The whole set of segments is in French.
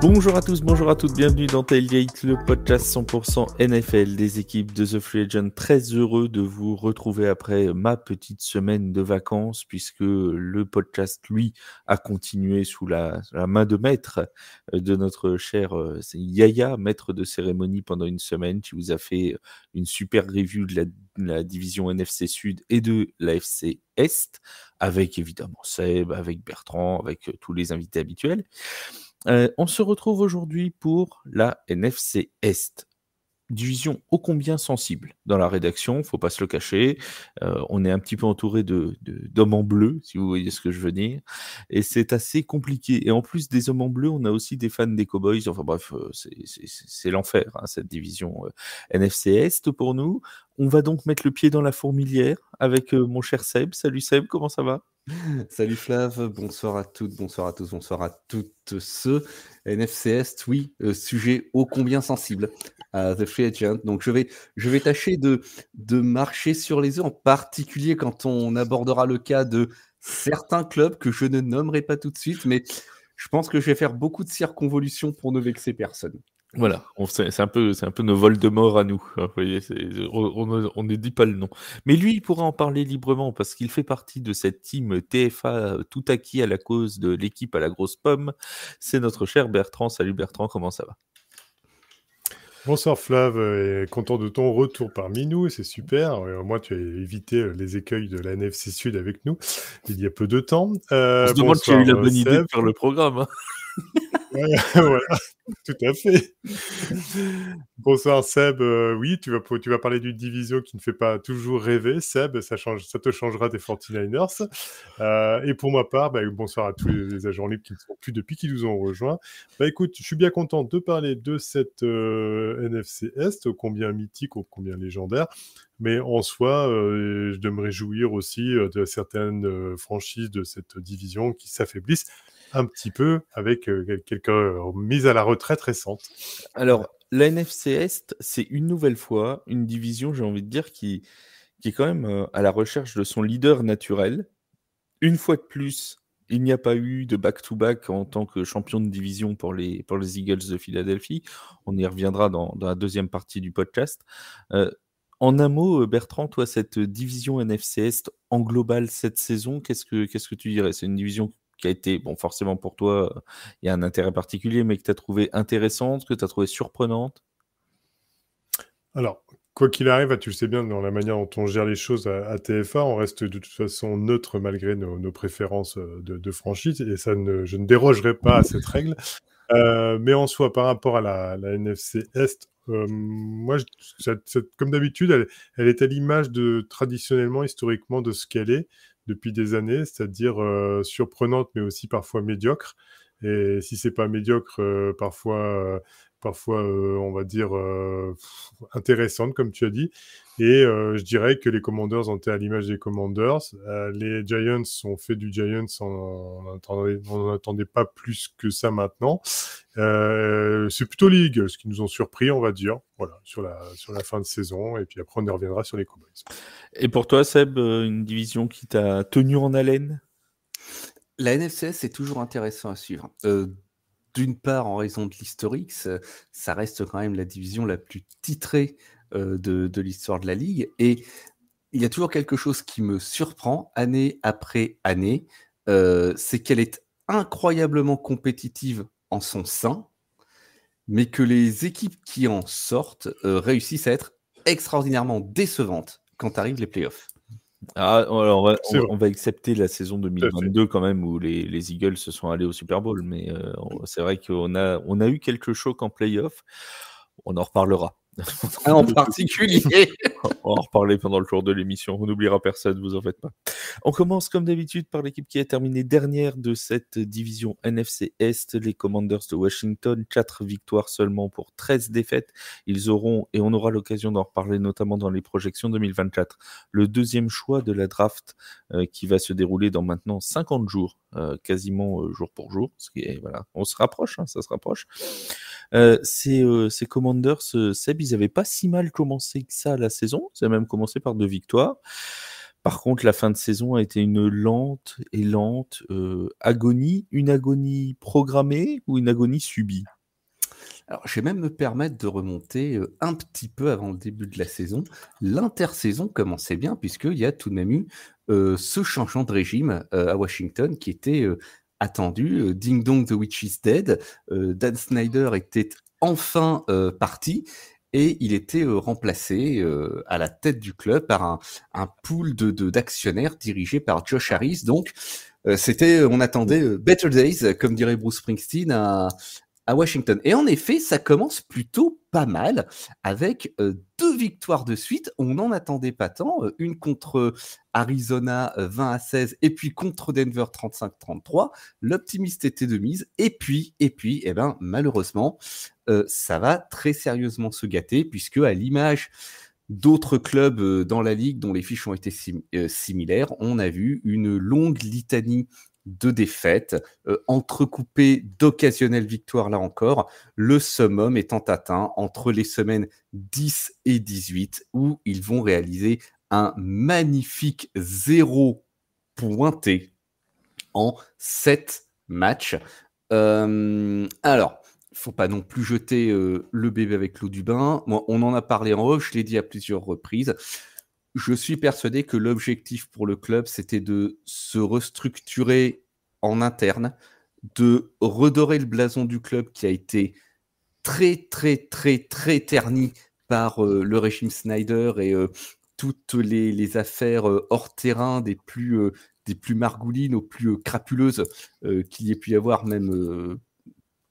Bonjour à tous, bonjour à toutes, bienvenue dans Tailgate, le podcast 100% NFL des équipes de The Free Agent. Très heureux de vous retrouver après ma petite semaine de vacances, puisque le podcast, lui, a continué sous la main de maître de notre cher Yaya, maître de cérémonie pendant une semaine, qui vous a fait une super review de la division NFC Sud et de l'AFC Est, avec évidemment Seb, avec Bertrand, avec tous les invités habituels. On se retrouve aujourd'hui pour la NFC Est. Division ô combien sensible dans la rédaction, faut pas se le cacher. On est un petit peu entouré d'hommes en bleu, si vous voyez ce que je veux dire. Et c'est assez compliqué. Et en plus des hommes en bleu, on a aussi des fans des Cowboys. Enfin bref, c'est l'enfer, hein, cette division NFC Est pour nous. On va donc mettre le pied dans la fourmilière avec mon cher Seb. Salut Seb, comment ça va ? Salut Flav, bonsoir à toutes, bonsoir à tous, bonsoir à toutes ceux. NFC Est, oui, sujet ô combien sensible à The Free Agent. Donc je vais tâcher de marcher sur les œufs, en particulier quand on abordera le cas de certains clubs que je ne nommerai pas tout de suite, mais je pense que je vais faire beaucoup de circonvolutions pour ne vexer personne. Voilà, c'est un peu nos Voldemort à nous. Vous voyez, on ne dit pas le nom. Mais lui, il pourra en parler librement parce qu'il fait partie de cette team TFA tout acquis à la cause de l'équipe à la grosse pomme. C'est notre cher Bertrand. Salut Bertrand, comment ça va ? Bonsoir Flav, et content de ton retour parmi nous, c'est super. Moi, tu as évité les écueils de la NFC Sud avec nous il y a peu de temps. On se demande qui a eu la bonne idée de faire le programme. Hein. Ouais, voilà, tout à fait. Bonsoir Seb, oui, tu vas parler d'une division qui ne fait pas toujours rêver. Seb, ça te changera des 49ers. Et pour ma part, bonsoir à tous les agents libres qui ne sont plus depuis qu'ils nous ont rejoints. Écoute, je suis bien content de parler de cette NFC Est, ô combien mythique, ô combien légendaire. Mais en soi, je me réjouir aussi de certaines franchises de cette division qui s'affaiblissent un petit peu avec quelques mises à la retraite récentes. Alors, la NFC Est, c'est une nouvelle fois une division, j'ai envie de dire, qui est quand même à la recherche de son leader naturel. Une fois de plus, il n'y a pas eu de back-to-back en tant que champion de division pour les Eagles de Philadelphie. On y reviendra dans la deuxième partie du podcast. En un mot, Bertrand, toi, cette division NFC Est en global cette saison, qu'est-ce que tu dirais ? C'est une division qui a été, bon, forcément pour toi, il y a un intérêt particulier, mais que tu as trouvé intéressante, que tu as trouvé surprenante ? Alors, quoi qu'il arrive, tu le sais bien, dans la manière dont on gère les choses à TFA, on reste de toute façon neutre malgré nos préférences de franchise, et ça, je ne dérogerai pas à cette règle. Mais en soi, par rapport à la NFC Est, moi, comme d'habitude, elle est à l'image traditionnellement, historiquement, de ce qu'elle est depuis des années, c'est-à-dire surprenante, mais aussi parfois médiocre. Et si c'est pas médiocre, parfois, on va dire intéressante, comme tu as dit. Et je dirais que les Commanders ont été à l'image des Commanders. Les Giants ont fait du Giants, on n'en attendait pas plus que ça maintenant. C'est plutôt les Eagles qui nous ont surpris, on va dire, voilà, sur la fin de saison. Et puis après, on y reviendra sur les Cowboys. Et pour toi, Seb, une division qui t'a tenu en haleine ? La NFC, c'est toujours intéressant à suivre. D'une part, en raison de l'historique, ça reste quand même la division la plus titrée de l'histoire de la Ligue. Et il y a toujours quelque chose qui me surprend, année après année, c'est qu'elle est incroyablement compétitive en son sein, mais que les équipes qui en sortent réussissent à être extraordinairement décevantes quand arrivent les playoffs. Ah, alors on va accepter la saison 2022 quand même où les Eagles se sont allés au Super Bowl, mais c'est vrai qu'on a eu quelques chocs en playoff. On en reparlera. En particulier. On va en reparler pendant le cours de l'émission. On n'oubliera personne, vous en faites pas. On commence comme d'habitude par l'équipe qui a terminé dernière de cette division NFC Est, les Commanders de Washington. 4 victoires seulement pour 13 défaites. Ils auront, et on aura l'occasion d'en reparler notamment dans les projections 2024, le deuxième choix de la draft qui va se dérouler dans maintenant 50 jours, quasiment jour pour jour. Ce qui est, voilà, on se rapproche, hein, ça se rapproche. Ces Commanders, Seb, ils n'avaient pas si mal commencé que ça la saison. Ils avaient même commencé par 2 victoires. Par contre, la fin de saison a été une lente agonie. Une agonie programmée ou une agonie subie? Alors, je vais même me permettre de remonter un petit peu avant le début de la saison. L'intersaison commençait bien, puisqu'il y a tout de même eu ce changement de régime à Washington qui était attendu. Ding Dong, The Witch is Dead. Dan Snyder était enfin parti. Et il était remplacé à la tête du club par un pool d'actionnaires dirigé par Josh Harris. Donc, on attendait Better Days, comme dirait Bruce Springsteen, à Washington. Et en effet, ça commence plutôt pas mal, avec 2 victoires de suite. On n'en attendait pas tant. Une contre Arizona 20-16, et puis contre Denver 35-33. L'optimiste était de mise. Et puis, eh ben, malheureusement, ça va très sérieusement se gâter, puisque à l'image d'autres clubs dans la ligue dont les fiches ont été similaires, on a vu une longue litanie de défaites, entrecoupées d'occasionnelles victoires là encore, le summum étant atteint entre les semaines 10 et 18, où ils vont réaliser un magnifique 0 pointé en 7 matchs. Alors, faut pas non plus jeter le bébé avec l'eau du bain. Moi, on en a parlé en off, je l'ai dit à plusieurs reprises. Je suis persuadé que l'objectif pour le club, c'était de se restructurer en interne, de redorer le blason du club qui a été très terni par le régime Snyder et toutes les affaires hors terrain des plus margoulines aux plus crapuleuses qu'il y ait pu y avoir, même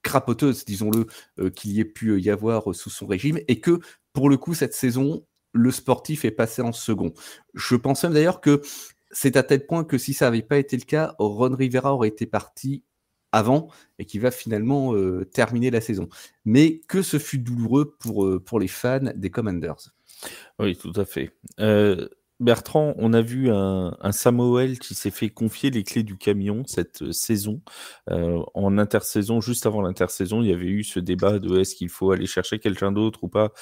crapoteuses, disons-le, qu'il y ait pu y avoir sous son régime, et que pour le coup, cette saison, le sportif est passé en second. Je pense même d'ailleurs que c'est à tel point que si ça n'avait pas été le cas, Ron Rivera aurait été parti avant et qui va finalement terminer la saison. Mais que ce fut douloureux pour les fans des Commanders. Oui, tout à fait. Bertrand, on a vu un Samuel qui s'est fait confier les clés du camion cette saison. En intersaison, juste avant l'intersaison, il y avait eu ce débat de est-ce qu'il faut aller chercher quelqu'un d'autre ou pas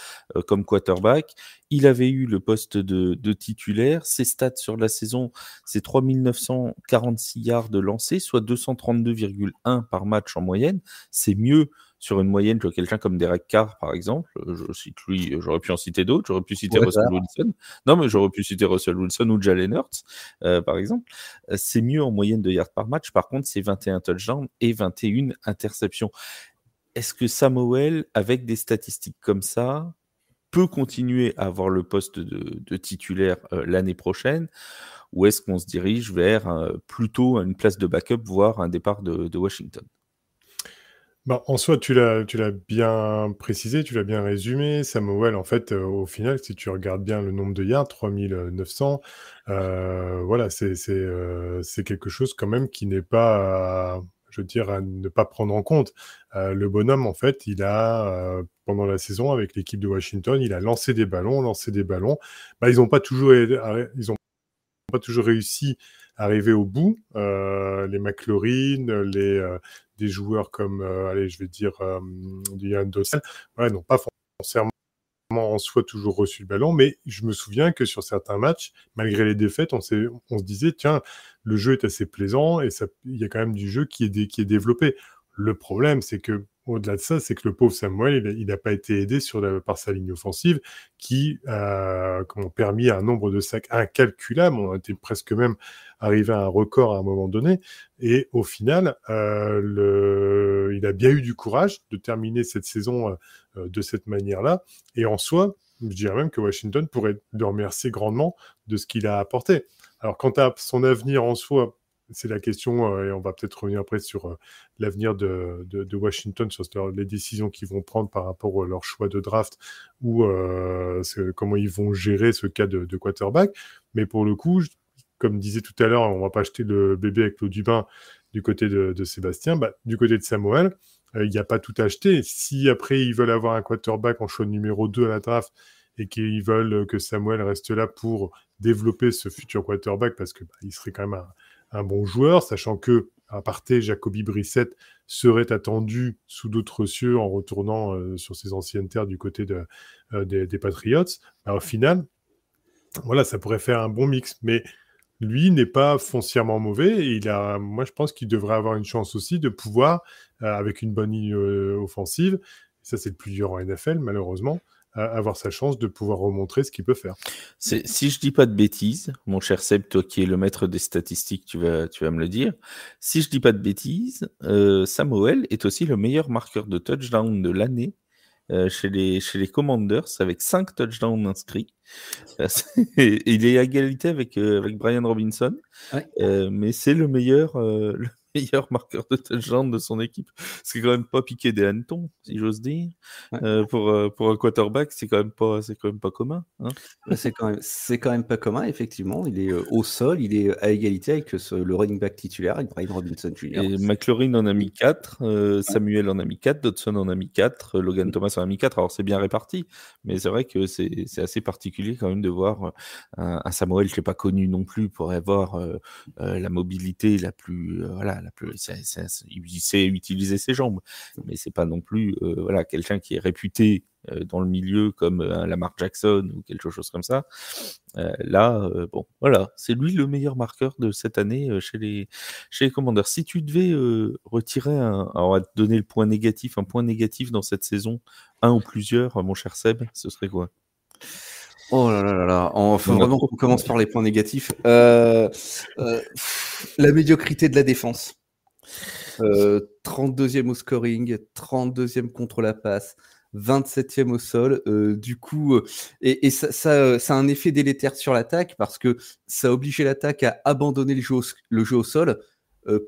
comme quarterback. Il avait eu le poste de titulaire. Ses stats sur la saison, c'est 3946 yards de lancés, soit 232,1 par match en moyenne. C'est mieux sur une moyenne que quelqu'un comme Derek Carr, par exemple. Je cite lui, j'aurais pu en citer d'autres. J'aurais pu citer Russell Wilson. Non, mais j'aurais pu citer Russell Wilson ou Jalen Hurts, par exemple. C'est mieux en moyenne de yards par match. Par contre, c'est 21 touchdowns et 21 interceptions. Est-ce que Samuel, avec des statistiques comme ça, peut continuer à avoir le poste de titulaire l'année prochaine, ou est-ce qu'on se dirige vers plutôt une place de backup, voire un départ de Washington? Bah, en soi, tu l'as bien précisé, tu l'as bien résumé. Samuel, en fait, au final, si tu regardes bien le nombre de yards, 3900, voilà, c'est quelque chose quand même qui n'est pas, je veux dire, à ne pas prendre en compte. Le bonhomme, en fait, il a, pendant la saison, avec l'équipe de Washington, il a lancé des ballons. Bah, ils n'ont pas toujours réussi à arriver au bout. Les McLaurin, des joueurs comme, allez, je vais dire, Diane Dossal, ouais, n'ont pas forcément en soi toujours reçu le ballon, mais je me souviens que sur certains matchs, malgré les défaites, on se disait, tiens, le jeu est assez plaisant et il y a quand même du jeu qui est développé. Le problème, c'est que au-delà de ça, c'est que le pauvre Samuel, il n'a pas été aidé par sa ligne offensive qui a permis un nombre de sacs incalculable. On a été presque même arrivé à un record à un moment donné. Et au final, il a bien eu du courage de terminer cette saison de cette manière-là. Et en soi, je dirais même que Washington pourrait le remercier grandement de ce qu'il a apporté. Alors, quant à son avenir en soi, c'est la question, et on va peut-être revenir après sur l'avenir de Washington, sur les décisions qu'ils vont prendre par rapport à leur choix de draft ou comment ils vont gérer ce cas de quarterback. Mais pour le coup, comme disait tout à l'heure, on ne va pas jeter le bébé avec l'eau du bain du côté de Sébastien. Bah, du côté de Samuel, il n'y a pas tout acheté. Si après, ils veulent avoir un quarterback en choix numéro 2 à la draft et qu'ils veulent que Samuel reste là pour développer ce futur quarterback, parce que il serait quand même un bon joueur, sachant que à parté, Jacoby Brissett serait attendu sous d'autres cieux en retournant sur ses anciennes terres du côté des Patriots. Bah, au final, voilà, ça pourrait faire un bon mix. Mais lui n'est pas foncièrement mauvais. Et moi, je pense qu'il devrait avoir une chance aussi de pouvoir, avec une bonne ligne offensive, ça c'est le plus dur en NFL malheureusement, avoir sa chance de pouvoir remontrer ce qu'il peut faire. Si je dis pas de bêtises, mon cher Seb, toi qui es le maître des statistiques, tu vas me le dire. Si je dis pas de bêtises, Samuel est aussi le meilleur marqueur de touchdown de l'année chez les Commanders avec 5 touchdowns inscrits. Il est à égalité avec Brian Robinson, Ouais. mais c'est le meilleur marqueur de touchdown de son équipe. C'est quand même pas piqué des hannetons, si j'ose dire. Ouais. Pour un quarterback, c'est quand même pas commun. Hein. C'est quand même pas commun, effectivement. Il est au sol, il est à égalité avec le running back titulaire, avec Brian Robinson Jr. Et McLaurin en a mis 4, Samuel en a mis 4, Dodson en a mis 4, Logan Thomas en a mis 4. Alors c'est bien réparti, mais c'est vrai que c'est assez particulier quand même de voir un Samuel qui n'est pas connu non plus pour avoir la mobilité la plus, il sait utiliser ses jambes, mais c'est pas non plus quelqu'un qui est réputé dans le milieu comme Lamar Jackson ou quelque chose comme ça. Bon, voilà, c'est lui le meilleur marqueur de cette année chez les Commanders. Si tu devais retirer alors on va te donner un point négatif dans cette saison, un ou plusieurs, mon cher Seb, ce serait quoi? Oh là là là là, il faut vraiment qu'on commence par les points négatifs. La médiocrité de la défense. 32e au scoring, 32e contre la passe, 27e au sol. Du coup, et ça a un effet délétère sur l'attaque parce que ça a obligé l'attaque à abandonner le jeu au sol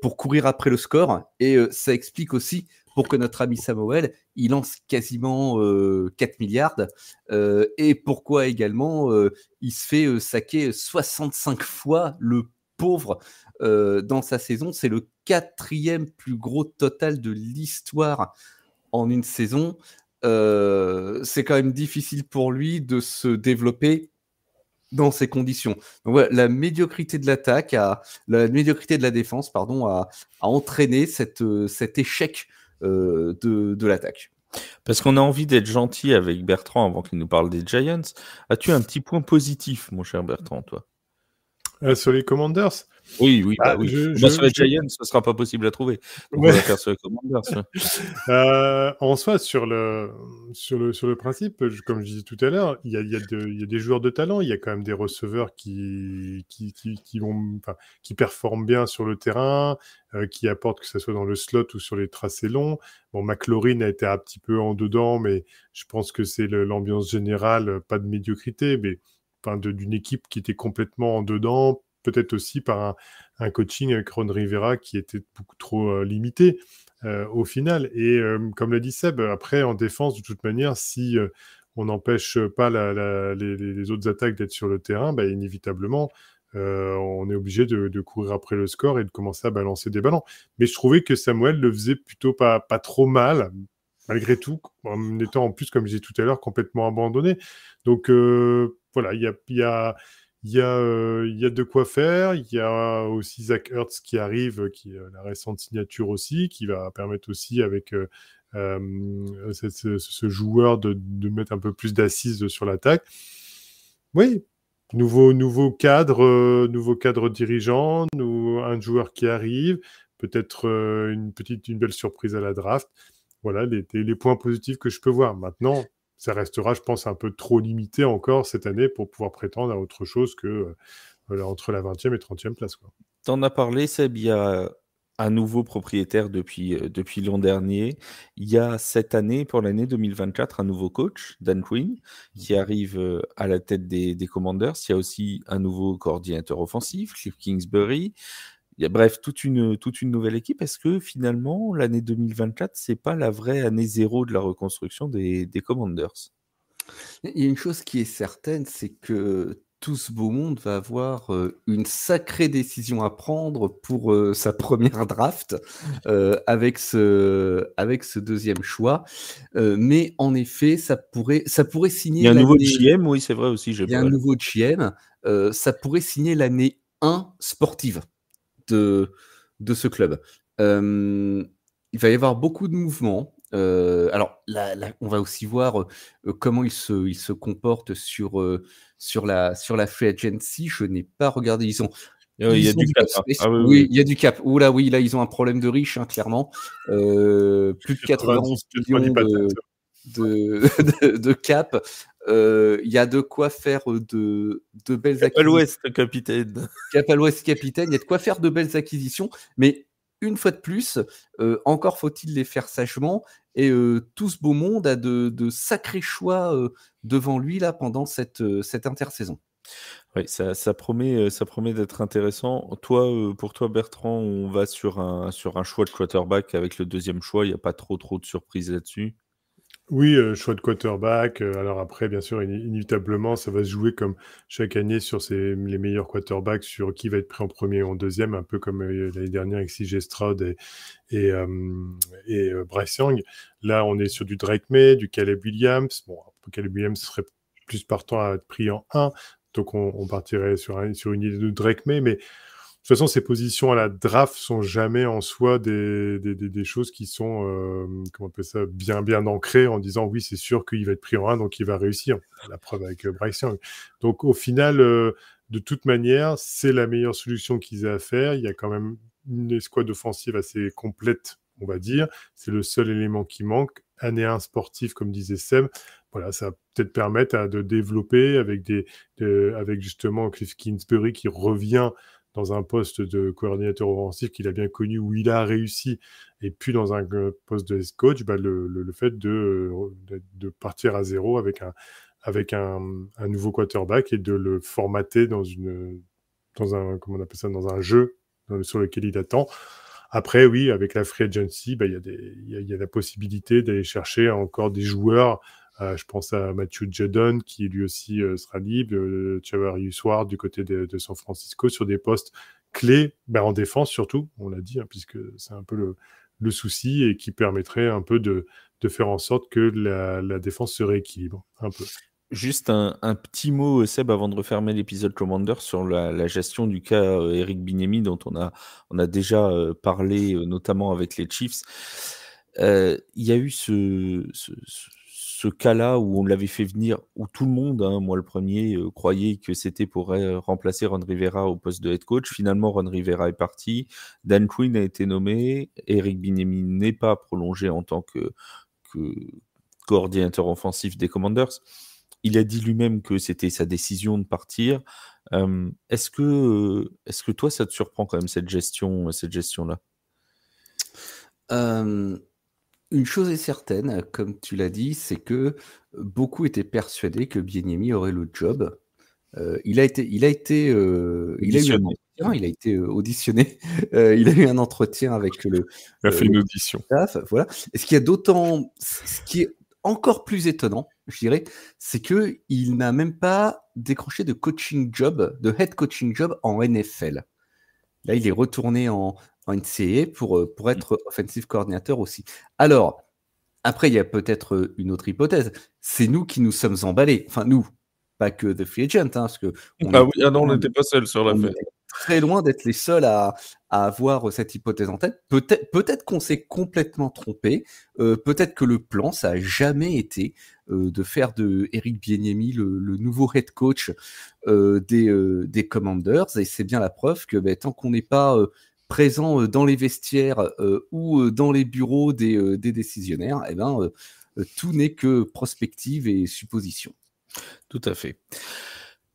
pour courir après le score. Et ça explique aussi pour que notre ami Samuel, il lance quasiment 4 milliards. Et pourquoi également, il se fait saquer 65 fois, le pauvre, dans sa saison. C'est le 4e plus gros total de l'histoire en une saison. C'est quand même difficile pour lui de se développer dans ces conditions. Donc, voilà, la médiocrité de l'attaque, la médiocrité de la défense, pardon, a entraîné cet échec de l'attaque. Parce qu'on a envie d'être gentil avec Bertrand avant qu'il nous parle des Giants. As-tu un petit point positif, mon cher Bertrand, toi? Sur les Commanders? Oui, oui. Sur les Giants, ce ne sera pas possible à trouver. Donc on va faire sur les Commanders. En soi, sur le principe, comme je disais tout à l'heure, il y a des joueurs de talent. Il y a quand même des receveurs qui performent bien sur le terrain, qui apportent, que ce soit dans le slot ou sur les tracés longs. Bon, McLaurin a été un petit peu en dedans, mais je pense que c'est l'ambiance générale, pas de médiocrité, mais d'une équipe qui était complètement en dedans, peut-être aussi par un coaching avec Ron Rivera qui était beaucoup trop limité au final. Et comme l'a dit Seb, après en défense, de toute manière, si on n'empêche pas les autres attaques d'être sur le terrain, inévitablement, on est obligé de courir après le score et de commencer à balancer des ballons. Mais je trouvais que Samuel le faisait plutôt pas trop mal, malgré tout, en étant en plus, comme je disais tout à l'heure, complètement abandonné. Donc voilà, il y a de quoi faire. Il y a aussi Zach Ertz qui arrive, qui est la récente signature aussi, qui va permettre aussi avec ce joueur de mettre un peu plus d'assises sur l'attaque. Oui, nouveau cadre dirigeant, un joueur qui arrive, peut-être une belle surprise à la draft. Voilà les points positifs que je peux voir. Maintenant, ça restera, je pense, un peu trop limité encore cette année pour pouvoir prétendre à autre chose que entre la 20e et 30e place. Tu en as parlé, Seb, il y a un nouveau propriétaire depuis l'an dernier. Il y a cette année, pour l'année 2024, un nouveau coach, Dan Quinn, qui arrive à la tête des Commanders. Il y a aussi un nouveau coordinateur offensif, Cliff Kingsbury. Il y a, bref, toute une nouvelle équipe. Est-ce que finalement, l'année 2024, c'est pas la vraie année zéro de la reconstruction des Commanders? Il y a une chose qui est certaine, c'est que tout ce beau monde va avoir une sacrée décision à prendre pour sa première draft avec ce deuxième choix. Mais en effet, ça pourrait signer. Il y a un nouveau GM, oui, c'est vrai aussi. Il y a un nouveau GM. Ça pourrait signer l'année 1 sportive de ce club. Il va y avoir beaucoup de mouvements. Alors, on va aussi voir comment il se comporte sur la free agency. Je n'ai pas regardé. Il y a du cap. Oui, il y a du cap. Oula, oui, là, ils ont un problème de riche, hein, clairement. Plus de 91 millions de cap. Il y a de quoi faire de belles acquisitions. Cap à l'ouest, capitaine. Cap à l'ouest, capitaine. Il y a de quoi faire de belles acquisitions, mais une fois de plus, encore faut-il les faire sagement. Et tout ce beau monde a de sacrés choix devant lui là pendant cette intersaison. Oui, ça promet d'être intéressant. Pour toi, Bertrand, on va sur un choix de quarterback avec le deuxième choix. Il n'y a pas trop de surprises là-dessus. Oui, choix de quarterback. Alors après, bien sûr, inévitablement, ça va se jouer comme chaque année sur les meilleurs quarterbacks, sur qui va être pris en premier ou en deuxième, un peu comme l'année dernière avec CJ Stroud et Bryce Young. Là, on est sur du Drake May, du Caleb Williams. Bon, Caleb Williams serait plus partant à être pris en 1, donc on partirait sur une idée de Drake May, mais de toute façon, ces positions à la draft sont jamais en soi des choses qui sont comment on appelle ça, bien ancrées en disant oui, c'est sûr qu'il va être pris en 1, donc il va réussir. La preuve avec Bryce Young. Donc au final, de toute manière, c'est la meilleure solution qu'ils aient à faire. Il y a quand même une escouade offensive assez complète, on va dire. C'est le seul élément qui manque. Année 1 sportif, comme disait Seb. Voilà, ça va peut-être permettre de développer avec justement Cliff Kingsbury qui revient dans un poste de coordinateur offensif qu'il a bien connu, où il a réussi, et puis dans un poste de coach, le fait de partir à zéro avec un nouveau quarterback et de le formater dans un comment on appelle ça, dans un jeu sur lequel il attend. Après, oui, avec la free agency, il y a la possibilité d'aller chercher encore des joueurs. Je pense à Matthew Judon, qui lui aussi sera libre, Charvarius Ward du côté de San Francisco, sur des postes clés, en défense surtout, on l'a dit, hein, puisque c'est un peu le souci, et qui permettrait un peu de faire en sorte que la défense se rééquilibre un peu. Juste un petit mot, Seb, avant de refermer l'épisode Commander, sur la gestion du cas Eric Bieniemy, dont on a déjà parlé, notamment avec les Chiefs. Il y a eu ce cas-là où on l'avait fait venir, où tout le monde, hein, moi le premier, croyait que c'était pour remplacer Ron Rivera au poste de head coach. Finalement, Ron Rivera est parti, Dan Quinn a été nommé, Eric Bieniemy n'est pas prolongé en tant que coordinateur offensif des Commanders. Il a dit lui-même que c'était sa décision de partir. Est-ce que toi, ça te surprend quand même, cette gestion-là? Une chose est certaine, comme tu l'as dit, c'est que beaucoup étaient persuadés que Bieniemy aurait le job. Il a été auditionné. Il a eu un entretien avec Il a fait une audition. Staff, voilà. Et ce qui est encore plus étonnant, je dirais, c'est que il n'a même pas décroché de coaching job, de head coaching job en NFL. Là, il est retourné en NCAA pour être offensive coordinateur aussi. Alors, après, il y a peut-être une autre hypothèse. C'est nous qui nous sommes emballés. Enfin, nous, pas que The Free Agent, hein, parce que on n'était pas seuls sur l'affaire. Très loin d'être les seuls à avoir cette hypothèse en tête. Peut-être qu'on s'est complètement trompé. Peut-être que le plan, ça a jamais été de faire de Eric Bieniemy le nouveau head coach des Commanders. Et c'est bien la preuve que tant qu'on n'est pas présent dans les vestiaires ou dans les bureaux des décisionnaires, tout n'est que prospective et supposition. Tout à fait.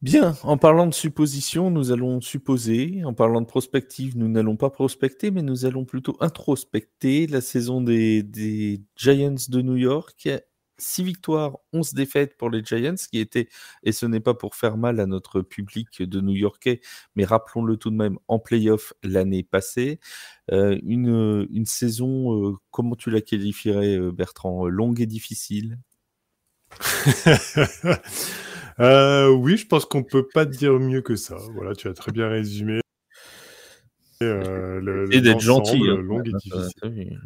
Bien, en parlant de supposition, nous allons supposer. En parlant de prospective, nous n'allons pas prospecter, mais nous allons plutôt introspecter la saison des Giants de New York. 6 victoires, 11 défaites pour les Giants, qui étaient, et ce n'est pas pour faire mal à notre public de New-Yorkais, mais rappelons-le tout de même, en play-off l'année passée. Une saison, comment tu la qualifierais, Bertrand? Longue et difficile? Oui, je pense qu'on peut pas dire mieux que ça. Voilà, tu as très bien résumé. Et d'être gentil, longue et difficile.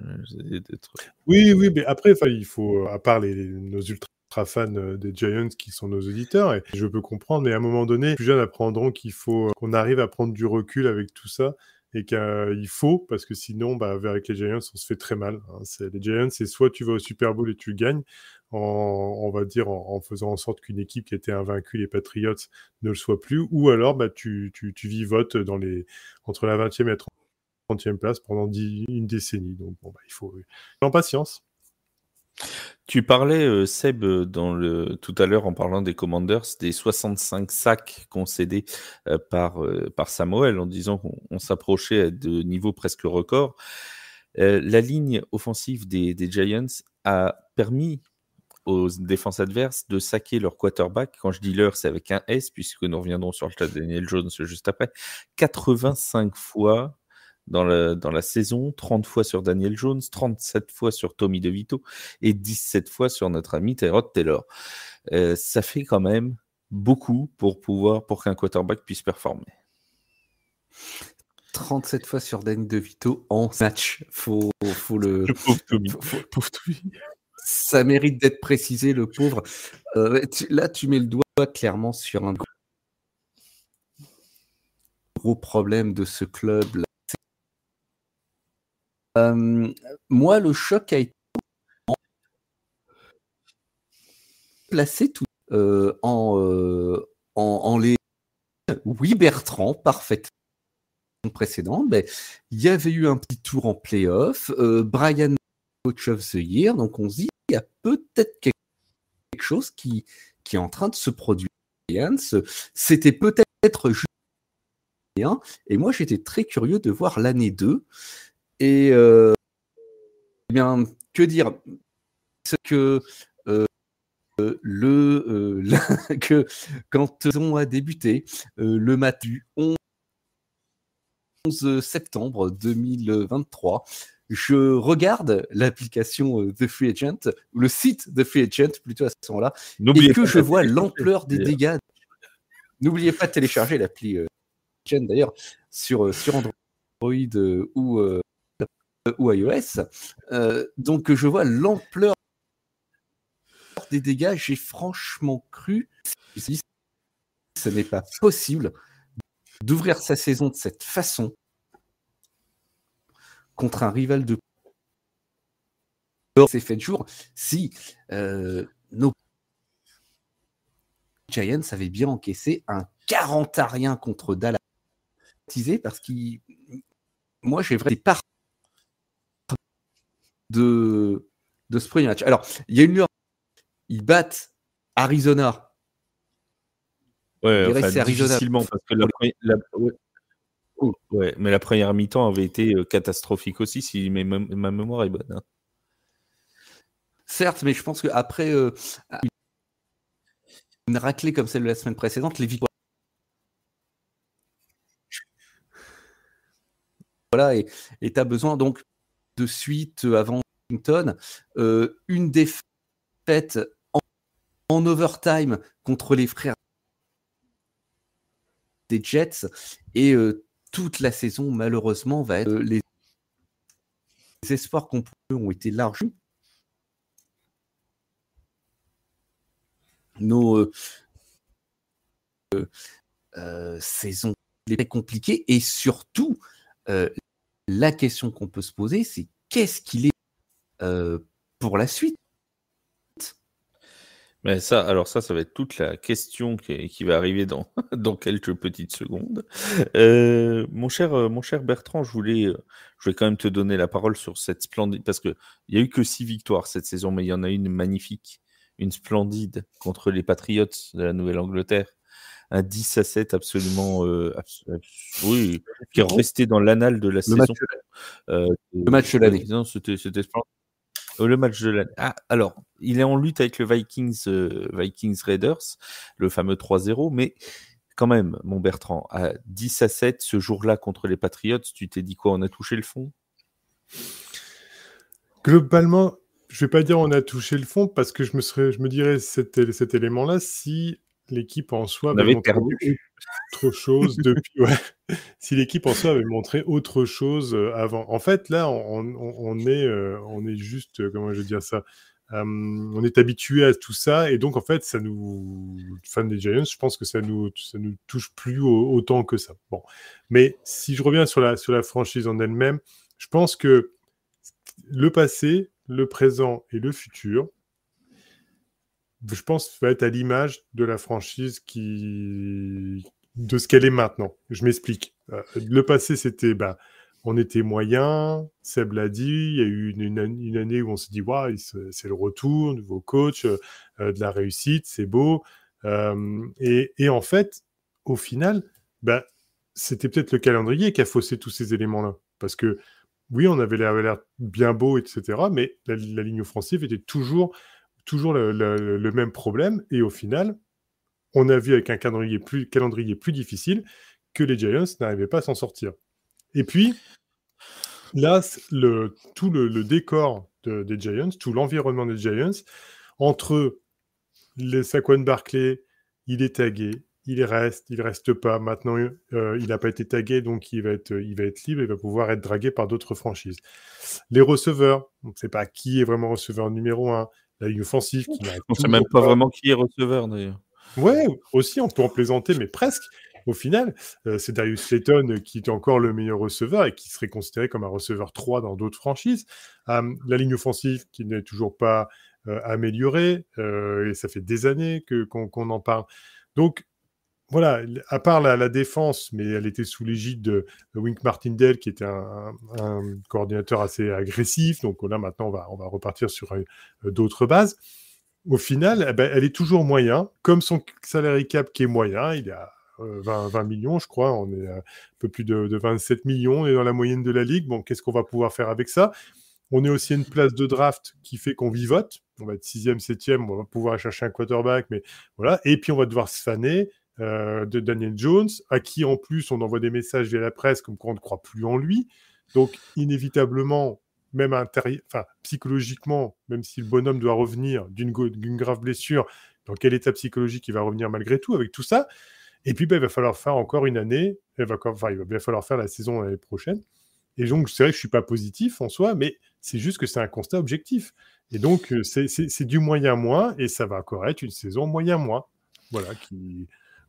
Oui, mais après, il faut, à part nos ultra fans des Giants qui sont nos auditeurs, et je peux comprendre, mais à un moment donné, les plus jeunes apprendront qu'il faut qu'on arrive à prendre du recul avec tout ça et qu'il faut, parce que sinon, avec les Giants, on se fait très mal. Hein. Les Giants, c'est soit tu vas au Super Bowl et tu gagnes, on va dire en faisant en sorte qu'une équipe qui était invaincue, les Patriots, ne le soit plus, ou alors tu vivotes entre la 20e et la 30e place pendant une décennie. Donc, il faut en patience. Tu parlais, Seb, tout à l'heure en parlant des Commanders, des 65 sacs concédés par Samuel, en disant qu'on s'approchait à de niveaux presque records. La ligne offensive des Giants a permis aux défenses adverses de saquer leur quarterback. Quand je dis leur, c'est avec un S, puisque nous reviendrons sur le cas de Daniel Jones juste après. 85 fois dans la saison, 30 fois sur Daniel Jones, 37 fois sur Tommy DeVito et 17 fois sur notre ami Tyrod Taylor. Ça fait quand même beaucoup pour qu'un quarterback puisse performer. 37 fois sur Danny DeVito en match. Faut le pauvre Tommy. Pauvre Tommy. Ça mérite d'être précisé, le pauvre. Là, tu mets le doigt clairement sur un gros problème de ce club. Moi, le choc a été placé tout en les... Oui, Bertrand, parfaitement précédent. Il y avait eu un petit tour en playoff. Brian, Coach of the Year. Donc, on se dit, il y a peut-être quelque chose qui est en train de se produire. C'était peut-être juste bien. Et moi, j'étais très curieux de voir l'année 2. Et bien, que dire? C'est que que quand on a débuté le match du 11 septembre 2023, je regarde l'application The Free Agent, ou le site The Free Agent plutôt à ce moment-là, et que je vois l'ampleur des dégâts. N'oubliez pas de télécharger l'appli d'ailleurs sur Android ou iOS. Donc je vois l'ampleur des dégâts. J'ai franchement cru, ce n'est pas possible d'ouvrir sa saison de cette façon contre un rival de c'est fait de jour si nos Giants avaient bien encaissé un 40-rien contre Dallas, parce que moi j'ai vraiment des parts de ce premier match. Alors il y a une heure, ils battent Arizona. Ouais, enfin, difficilement, parce que mais la première mi-temps avait été catastrophique aussi, si ma mémoire est bonne. Hein. Certes, mais je pense qu'après une raclée comme celle de la semaine précédente, les victoires. Voilà, et tu as besoin donc de suite avant Washington, une défaite en overtime contre les frères des Jets, et toute la saison, malheureusement, va être les espoirs qu'on peut ont été largement. Nos saisons très compliquées, et surtout la question qu'on peut se poser, c'est qu'est-ce qu'il est pour la suite. Mais ça va être toute la question qui va arriver dans quelques petites secondes. Mon cher Bertrand, je vais quand même te donner la parole sur cette splendide, parce que il y a eu que 6 victoires cette saison, mais il y en a une magnifique, une splendide contre les Patriots de la Nouvelle-Angleterre, un 10-7 absolument, oui, qui est resté dans l'annale de la saison. Le match de l'année. Non, c'était splendide. Le match de l'année. Ah, alors, il est en lutte avec le Vikings Raiders, le fameux 3-0, mais quand même, mon Bertrand, à 10-7 ce jour-là contre les Patriots, tu t'es dit quoi? On a touché le fond? Globalement, je vais pas dire on a touché le fond, parce que je me dirais cet élément-là, si l'équipe en soi avait montré autre chose depuis. Si l'équipe en soi avait montré autre chose avant. En fait, là, on est juste, comment je vais dire ça, On est habitué à tout ça, et donc en fait, ça nous, fans des Giants, je pense que ça nous touche plus autant que ça. Bon, mais si je reviens sur la franchise en elle-même, je pense que le passé, le présent et le futur, je pense, va être à l'image de la franchise de ce qu'elle est maintenant. Je m'explique. Le passé, c'était, on était moyen, Seb l'a dit, il y a eu une année où on s'est dit, waouh, c'est le retour, nouveau coach, de la réussite, c'est beau. Et en fait, au final, c'était peut-être le calendrier qui a faussé tous ces éléments-là. Parce que, oui, on avait l'air bien beau, etc., mais la ligne offensive était toujours le même problème. Et au final, on a vu avec un calendrier plus difficile que les Giants n'arrivaient pas à s'en sortir. Et puis, là, tout le décor des Giants, tout l'environnement des Giants, entre Saquon Barkley, il est tagué, il reste pas. Maintenant, il n'a pas été tagué, donc il va être libre, il va pouvoir être dragué par d'autres franchises. Les receveurs, on ne sait pas qui est vraiment receveur numéro 1. La ligne offensive qui n'arrive On ne sait même pas vraiment qui est receveur, d'ailleurs. Ouais, aussi, on peut en plaisanter, mais presque. Au final, c'est Darius Slayton qui est encore le meilleur receveur et qui serait considéré comme un receveur 3 dans d'autres franchises. La ligne offensive qui n'est toujours pas améliorée, et ça fait des années qu'on en parle. Donc, voilà, à part la défense, mais elle était sous l'égide de Wink Martindale, qui était un coordinateur assez agressif. Donc là, maintenant, on va repartir sur d'autres bases. Au final, elle est toujours moyen, comme son salary cap qui est moyen. Il est à 20 millions, je crois. On est à un peu plus de 27 millions et dans la moyenne de la ligue. Bon, qu'est-ce qu'on va pouvoir faire avec ça? On est aussi à une place de draft qui fait qu'on vivote. On va être 6e, 7e, on va pouvoir aller chercher un quarterback, mais voilà. Et puis, on va devoir se faner de Daniel Jones, à qui, en plus, on envoie des messages via la presse comme quoi on ne croit plus en lui. Donc, inévitablement, même psychologiquement, même si le bonhomme doit revenir d'une grave blessure, dans quel état psychologique il va revenir malgré tout avec tout ça? Et puis, il va falloir faire encore une année. Il va bien falloir faire la saison l'année prochaine. Et donc, c'est vrai que je ne suis pas positif en soi, mais c'est juste que c'est un constat objectif. Et donc, c'est du moyen-moins, et ça va encore être une saison moyen-moins. Voilà,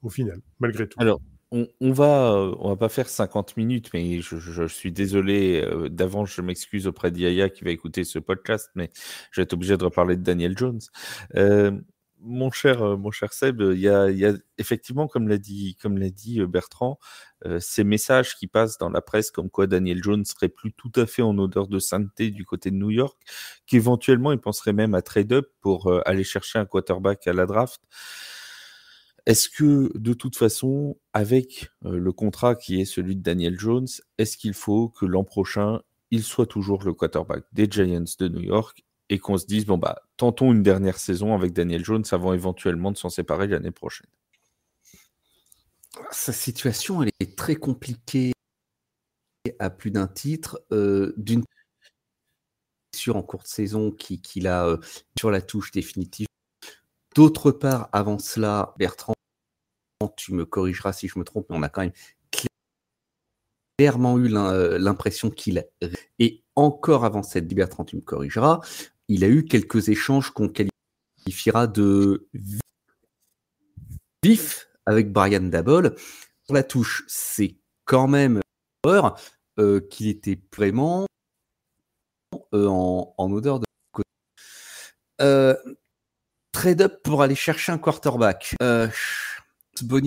au final, malgré tout. Alors, on va pas faire 50 minutes, mais je suis désolé d'avance, je m'excuse auprès d'Yaya qui va écouter ce podcast, mais je vais être obligé de reparler de Daniel Jones. Mon cher Seb, il y a effectivement, comme l'a dit Bertrand, ces messages qui passent dans la presse comme quoi Daniel Jones serait plus tout à fait en odeur de sainteté du côté de New York, qu'éventuellement il penserait même à trade-up pour aller chercher un quarterback à la draft. Est-ce que, de toute façon, avec le contrat qui est celui de Daniel Jones, est-ce qu'il faut que l'an prochain, il soit toujours le quarterback des Giants de New York et qu'on se dise, tentons une dernière saison avec Daniel Jones avant éventuellement de s'en séparer l'année prochaine? Sa situation, elle est très compliquée à plus d'un titre. D'une blessure en courte saison qu'il a sur la touche définitive. D'autre part, avant cela, Bertrand, tu me corrigeras si je me trompe, mais on a quand même clairement eu l'impression qu'il... Et encore avant cette, Bertrand, tu me corrigeras, il a eu quelques échanges qu'on qualifiera de vifs avec Brian Daboll. Sur la touche, c'est quand même qu'il était vraiment en odeur de côté. Trade-up pour aller chercher un quarterback. Bonne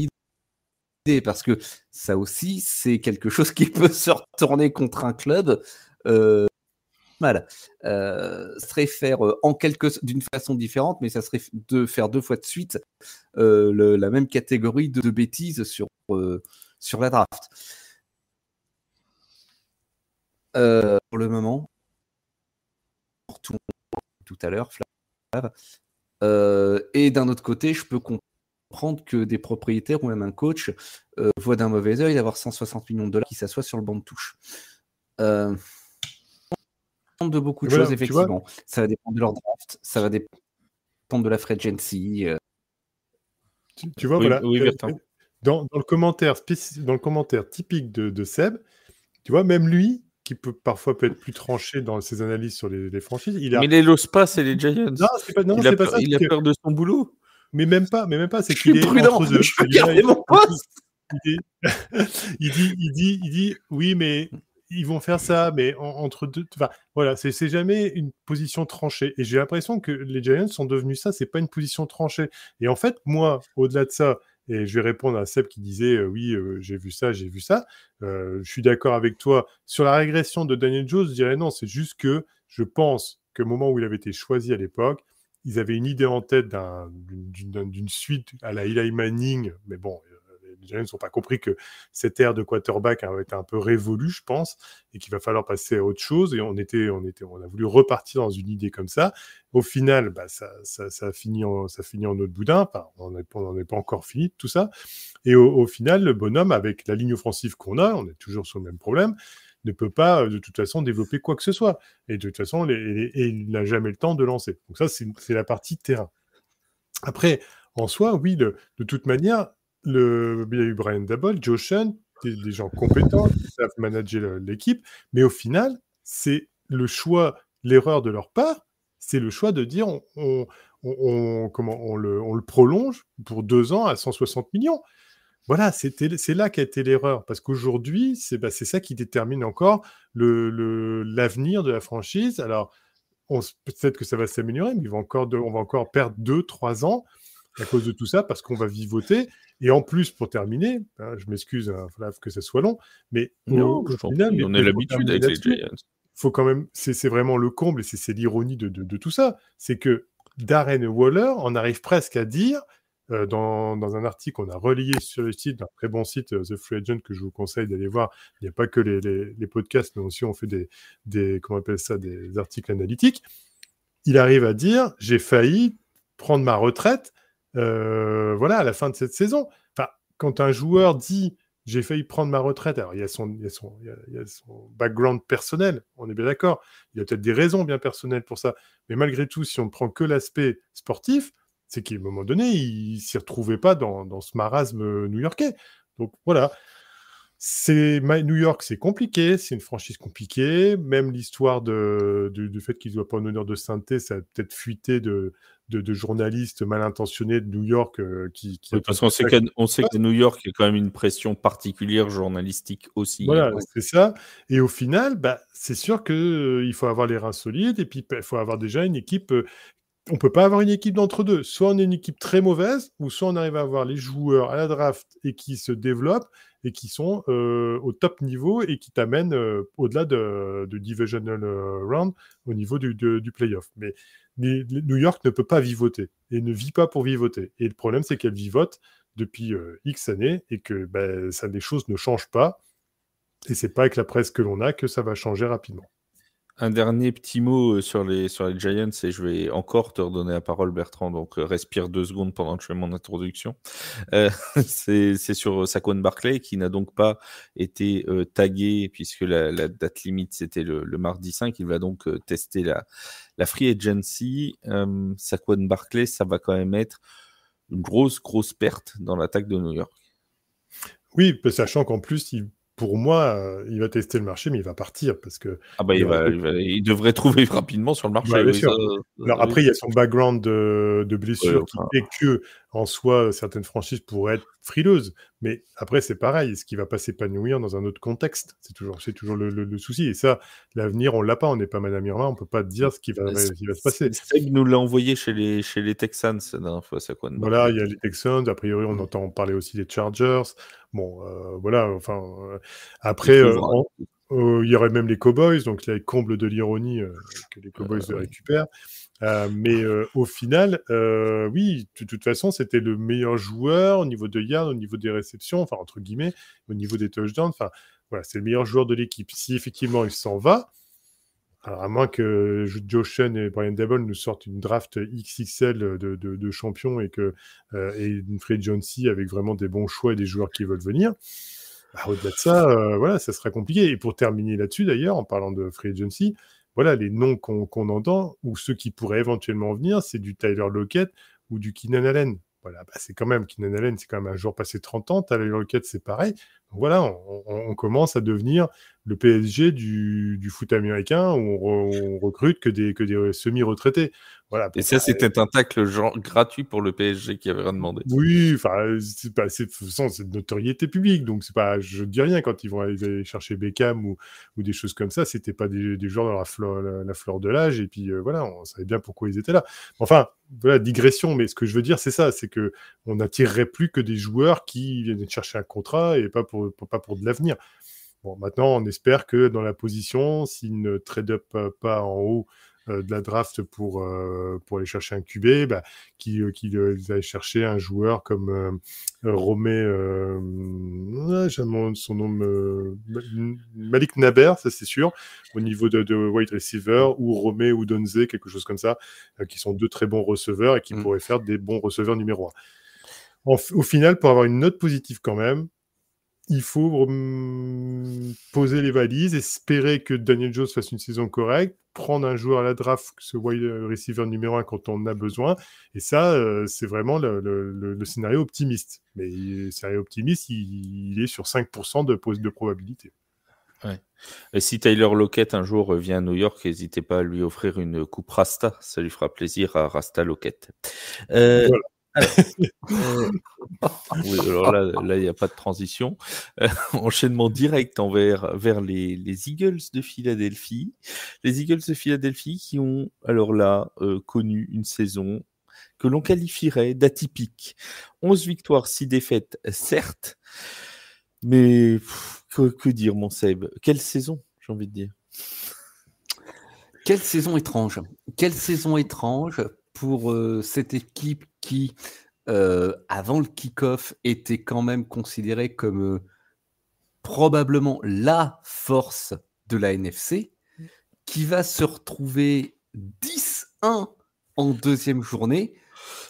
idée, parce que ça aussi, c'est quelque chose qui peut se retourner contre un club. Mal. Ça serait faire d'une façon différente, mais ça serait de faire 2 fois de suite la même catégorie de bêtises sur la draft. Pour le moment, tout à l'heure, Flav. Et d'un autre côté, je peux comprendre que des propriétaires ou même un coach voient d'un mauvais œil d'avoir 160 millions de dollars qui s'assoient sur le banc de touche. Ça dépend de beaucoup de choses, effectivement. Ça va dépendre de leur draft, ça va dépendre de la free agency. Tu vois, voilà. Oui, dans le commentaire typique de Seb, tu vois, même lui, qui peut être plus tranché dans ses analyses sur les franchises. Mais il n'ose pas, c'est les Giants. Non, c'est pas, il a peur, il a peur de son boulot. Mais même pas, c'est qu'il est prudent. entre deux. Je vais garder mon poste. Il dit, oui, mais ils vont faire ça, mais entre deux. Enfin, voilà, c'est jamais une position tranchée. Et j'ai l'impression que les Giants sont devenus ça. C'est pas une position tranchée. Et en fait, moi, au-delà de ça, et je vais répondre à Seb qui disait oui, j'ai vu ça. Je suis d'accord avec toi sur la régression de Daniel Jones. Je dirais non, c'est juste que je pense qu'au moment où il avait été choisi à l'époque, ils avaient une idée en tête d'une suite à la Eli Manning, mais bon, les Giants n'ont pas compris que cette ère de quarterback avait été un peu révolue, je pense, et qu'il va falloir passer à autre chose. Et on a voulu repartir dans une idée comme ça. Au final, ça finit en autre boudin. Enfin, on n'en est pas encore fini de tout ça. Et au final, le bonhomme, avec la ligne offensive qu'on a, on est toujours sur le même problème, ne peut pas de toute façon développer quoi que ce soit. Et de toute façon, il n'a jamais le temps de lancer. Donc ça, c'est la partie terrain. Après, en soi, oui, de toute manière, il y a eu Brian Daboll, Joe Schoen, des gens compétents qui savent manager l'équipe, mais au final, c'est le choix, l'erreur de leur part, c'est le choix de dire on le prolonge pour 2 ans à 160 millions. Voilà, c'est là qu'a été l'erreur, parce qu'aujourd'hui, c'est ça qui détermine encore l'avenir de la franchise. Alors, peut-être que ça va s'améliorer, mais on va encore perdre 2-3 ans à cause de tout ça, parce qu'on va vivoter. Et en plus, pour terminer, je m'excuse que ça soit long, mais non, on a l'habitude avec les Giants. Faut quand même, c'est vraiment le comble, et c'est l'ironie de tout ça, c'est que Darren Waller en arrive presque à dire, dans un article qu'on a relayé sur le site, d'un très bon site, The Free Agent, que je vous conseille d'aller voir. Il n'y a pas que les podcasts, mais aussi on fait comment on appelle ça, des articles analytiques. Il arrive à dire, j'ai failli prendre ma retraite à la fin de cette saison. Enfin, quand un joueur dit j'ai failli prendre ma retraite, alors il y a son background personnel, on est bien d'accord, il y a peut-être des raisons bien personnelles pour ça, mais malgré tout, si on ne prend que l'aspect sportif, c'est qu'à un moment donné, il ne s'y retrouvait pas dans ce marasme new-yorkais. Donc voilà, New York, c'est compliqué, c'est une franchise compliquée, même l'histoire du fait qu'il ne soit pas en honneur de sainteté, ça a peut-être fuité de journalistes mal intentionnés de New York parce qu'on sait qu'à New York, il y a quand même une pression particulière journalistique aussi. Voilà, c'est ça. Et au final, c'est sûr qu'il faut avoir les reins solides, et puis il faut avoir déjà une équipe. On ne peut pas avoir une équipe d'entre-deux. Soit on est une équipe très mauvaise, ou soit on arrive à avoir les joueurs à la draft et qui se développent et qui sont au top niveau et qui t'amènent au-delà de divisional round au niveau du playoff. Mais New York ne peut pas vivoter et ne vit pas pour vivoter. Et le problème, c'est qu'elle vivote depuis X années et que les choses ne changent pas. Et c'est pas avec la presse que l'on a que ça va changer rapidement. Un dernier petit mot sur les Giants, et je vais encore te redonner la parole, Bertrand, donc respire 2 secondes pendant que je fais mon introduction. C'est sur Saquon Barkley, qui n'a donc pas été tagué, puisque la date limite, c'était le mardi 5. Il va donc tester la free agency. Saquon Barkley, ça va quand même être une grosse perte dans l'attaque de New York. Oui, sachant qu'en plus, pour moi, il va tester le marché, mais il va partir parce que. Il devrait trouver rapidement sur le marché. Bien sûr. Alors après, il y a son background de blessure qui fait que, en soi, certaines franchises pourraient être frileuses. Mais après, c'est pareil. Est-ce qu'il va pas s'épanouir dans un autre contexte ? C'est toujours le souci. Et ça, l'avenir, on l'a pas. On n'est pas Madame Irma. On peut pas dire ce qui va se passer. Seb nous l'a envoyé chez les Texans la dernière fois. Voilà, il y a les Texans. A priori, on entend parler aussi des Chargers. Bon, voilà. Enfin, après, il y aurait même les Cowboys. Donc, il y a le comble de l'ironie que les Cowboys récupèrent. Mais au final, oui, de toute façon, c'était le meilleur joueur au niveau de yards, au niveau des réceptions, enfin, entre guillemets, au niveau des touchdowns. Enfin, voilà, c'est le meilleur joueur de l'équipe. Si effectivement il s'en va, alors à moins que Joe Schoen et Brian Daboll nous sortent une draft XXL de champions et une free agency avec vraiment des bons choix et des joueurs qui veulent venir, au-delà de ça, voilà, ça sera compliqué. Et pour terminer là-dessus, d'ailleurs, en parlant de free agency, voilà, les noms qu'on entend, ou ceux qui pourraient éventuellement venir, c'est du Tyler Lockett ou du Keenan Allen. Voilà, c'est quand même, Keenan Allen, c'est quand même un joueur passé 30 ans, Tyler Lockett, c'est pareil. Voilà, on commence à devenir le PSG du foot américain où on recrute que des semi-retraités. Voilà, Et ça, c'était un tacle gratuit pour le PSG qui avait rien demandé. oui, enfin, c'est de notoriété publique, donc c'est pas, je dis rien quand ils vont aller chercher Beckham ou des choses comme ça. C'était pas des joueurs dans la fleur de l'âge, et puis voilà, on savait bien pourquoi ils étaient là. Enfin, voilà, digression, mais ce que je veux dire, c'est ça, c'est que on n'attirerait plus que des joueurs qui viennent chercher un contrat et pas pour de l'avenir. Bon, maintenant, on espère que dans la position, s'ils ne trade-up pas en haut de la draft pour aller chercher un QB, bah, qu'ils aillent chercher un joueur comme Romé, j'ai son nom, Malik Naber, ça c'est sûr, au niveau de wide receiver, ou Romé ou Donze, quelque chose comme ça, qui sont deux très bons receveurs et qui pourraient faire des bons receveurs numéro 1. Au final, pour avoir une note positive quand même, il faut poser les valises, espérer que Daniel Jones fasse une saison correcte, prendre un joueur à la draft, ce wide receiver numéro 1 quand on en a besoin. Et ça, c'est vraiment le scénario optimiste. Mais le scénario optimiste, il est sur 5% de probabilité. Ouais. Et si Tyler Lockett un jour revient à New York, n'hésitez pas à lui offrir une coupe Rasta. Ça lui fera plaisir à Rasta Lockett. Voilà. Oui, alors là, il n'y a pas de transition. Enchaînement direct vers les Eagles de Philadelphie. Les Eagles de Philadelphie qui ont, alors là, connu une saison que l'on qualifierait d'atypique. 11 victoires, 6 défaites, certes, mais que dire, mon Seb? Quelle saison, j'ai envie de dire. Quelle saison étrange. Quelle saison étrange pour cette équipe qui, avant le kick-off, était quand même considérée comme probablement la force de la NFC, qui va se retrouver 10-1 en deuxième journée.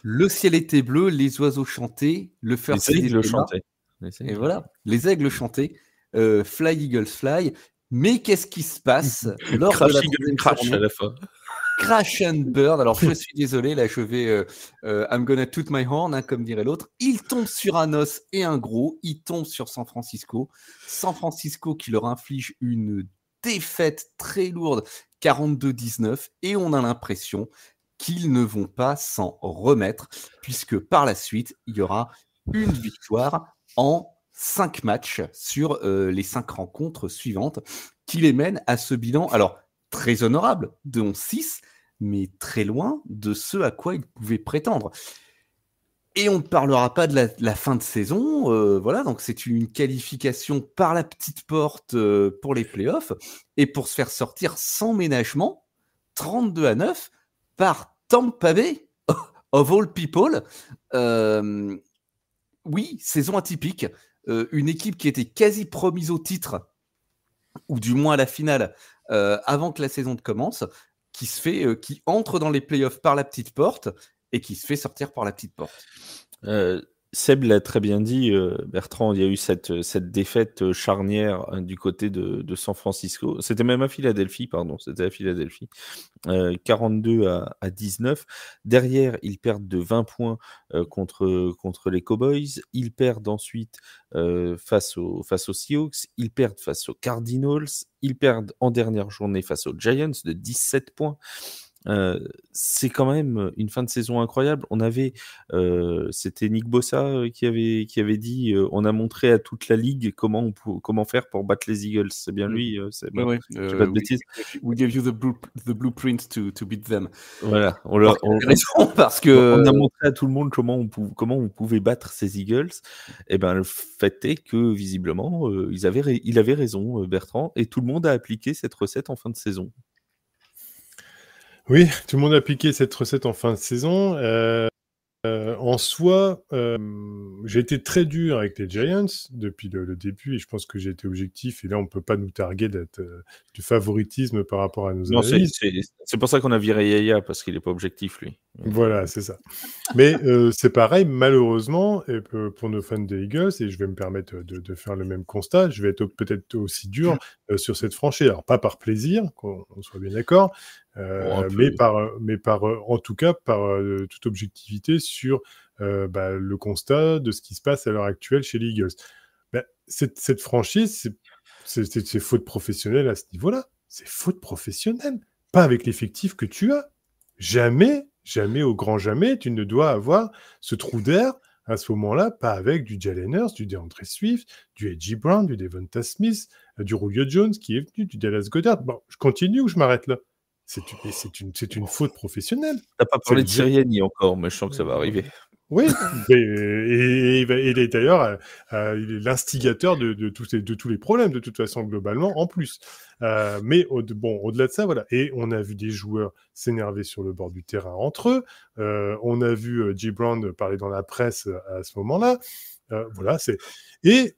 Le ciel était bleu, les oiseaux chantaient, le first Les seed aigles était là. chantaient. Et voilà, les aigles chantaient. Fly Eagles Fly. Mais qu'est-ce qui se passe lors de la troisième crash à la fin. Crash and burn. Alors, je suis désolé, là, je vais I'm gonna toot my horn, hein, comme dirait l'autre. Il tombe sur un os et un gros. Il tombe sur San Francisco. San Francisco qui leur inflige une défaite très lourde, 42-19. Et on a l'impression qu'ils ne vont pas s'en remettre, puisque par la suite, il y aura une victoire en 5 matchs sur les 5 rencontres suivantes, qui les mènent à ce bilan. Alors, très honorable de 11-6, mais très loin de ce à quoi ils pouvaient prétendre. Et on ne parlera pas de la fin de saison. Voilà, donc c'est une qualification par la petite porte pour les playoffs. Et pour se faire sortir sans ménagement, 32-9 par Tampa Bay, of all people. Oui, saison atypique. Une équipe qui était quasi promise au titre, ou du moins à la finale, avant que la saison ne commence, qui entre dans les playoffs par la petite porte et qui se fait sortir par la petite porte. Seb l'a très bien dit, Bertrand, il y a eu cette défaite charnière du côté de San Francisco. C'était même à Philadelphie, pardon, c'était à Philadelphie. 42-19. Derrière, ils perdent de 20 points contre les Cowboys. Ils perdent ensuite face aux Seahawks. Ils perdent face aux Cardinals. Ils perdent en dernière journée face aux Giants de 17 points. C'est quand même une fin de saison incroyable. On avait, c'était Nick Bossa qui avait dit, on a montré à toute la ligue comment faire pour battre les Eagles. C'est bien lui. C'est ouais, je pas de bêtises. We gave you the blueprint to beat them. Voilà, parce que on a montré à tout le monde comment on pouvait battre ces Eagles. Et ben le fait est que visiblement, il avait raison, Bertrand, et tout le monde a appliqué cette recette en fin de saison. Oui, tout le monde a appliqué cette recette en fin de saison. En soi, j'ai été très dur avec les Giants depuis le début et je pense que j'ai été objectif. Et là, on ne peut pas nous targuer d'être du favoritisme par rapport à nos analyses. C'est pour ça qu'on a viré Yaya, parce qu'il n'est pas objectif, lui. Voilà, c'est ça. Mais c'est pareil, malheureusement, et pour nos fans des Eagles, et je vais me permettre de faire le même constat, je vais être peut-être aussi dur sur cette franchise. Alors, pas par plaisir, qu'on soit bien d'accord, mais en tout cas par toute objectivité sur le constat de ce qui se passe à l'heure actuelle chez les Eagles. Ben, cette franchise, c'est faute professionnelle à ce niveau-là. C'est faute professionnelle. Pas avec l'effectif que tu as. Jamais, jamais, au grand jamais, tu ne dois avoir ce trou d'air à ce moment-là, pas avec du Jalen Hurts, du DeAndre Swift, du A.J. Brown, du Devonta Smith, du Julio Jones qui est venu, du Dallas Goedert. Bon, je continue ou je m'arrête là? C'est une faute professionnelle. T'as pas parlé de Sirianni encore, mais je sens que ça va arriver. Oui, et il est d'ailleurs il est l'instigateur de tous les problèmes, de toute façon, globalement, en plus. Mais au-delà de ça, voilà. Et on a vu des joueurs s'énerver sur le bord du terrain entre eux. On a vu J. Brown parler dans la presse à ce moment-là. Voilà, Et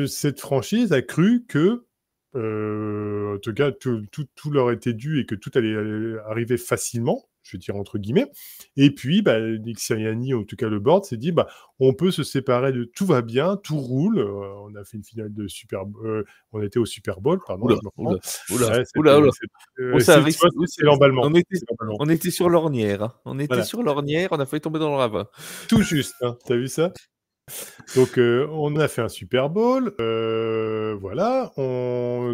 cette franchise a cru que, en tout cas, tout leur était dû et que tout allait arriver facilement, je veux dire entre guillemets. Et puis, Nick Sirianni, en tout cas le board, s'est dit, on peut se séparer de tout va bien, tout roule. On a fait une finale de on était au Super Bowl, pardon. C'est l'emballement. On était sur l'ornière. Hein. On était sur l'ornière, on a failli tomber dans le ravin. Tout juste, hein, t'as vu ça? Donc, on a fait un Super Bowl, voilà,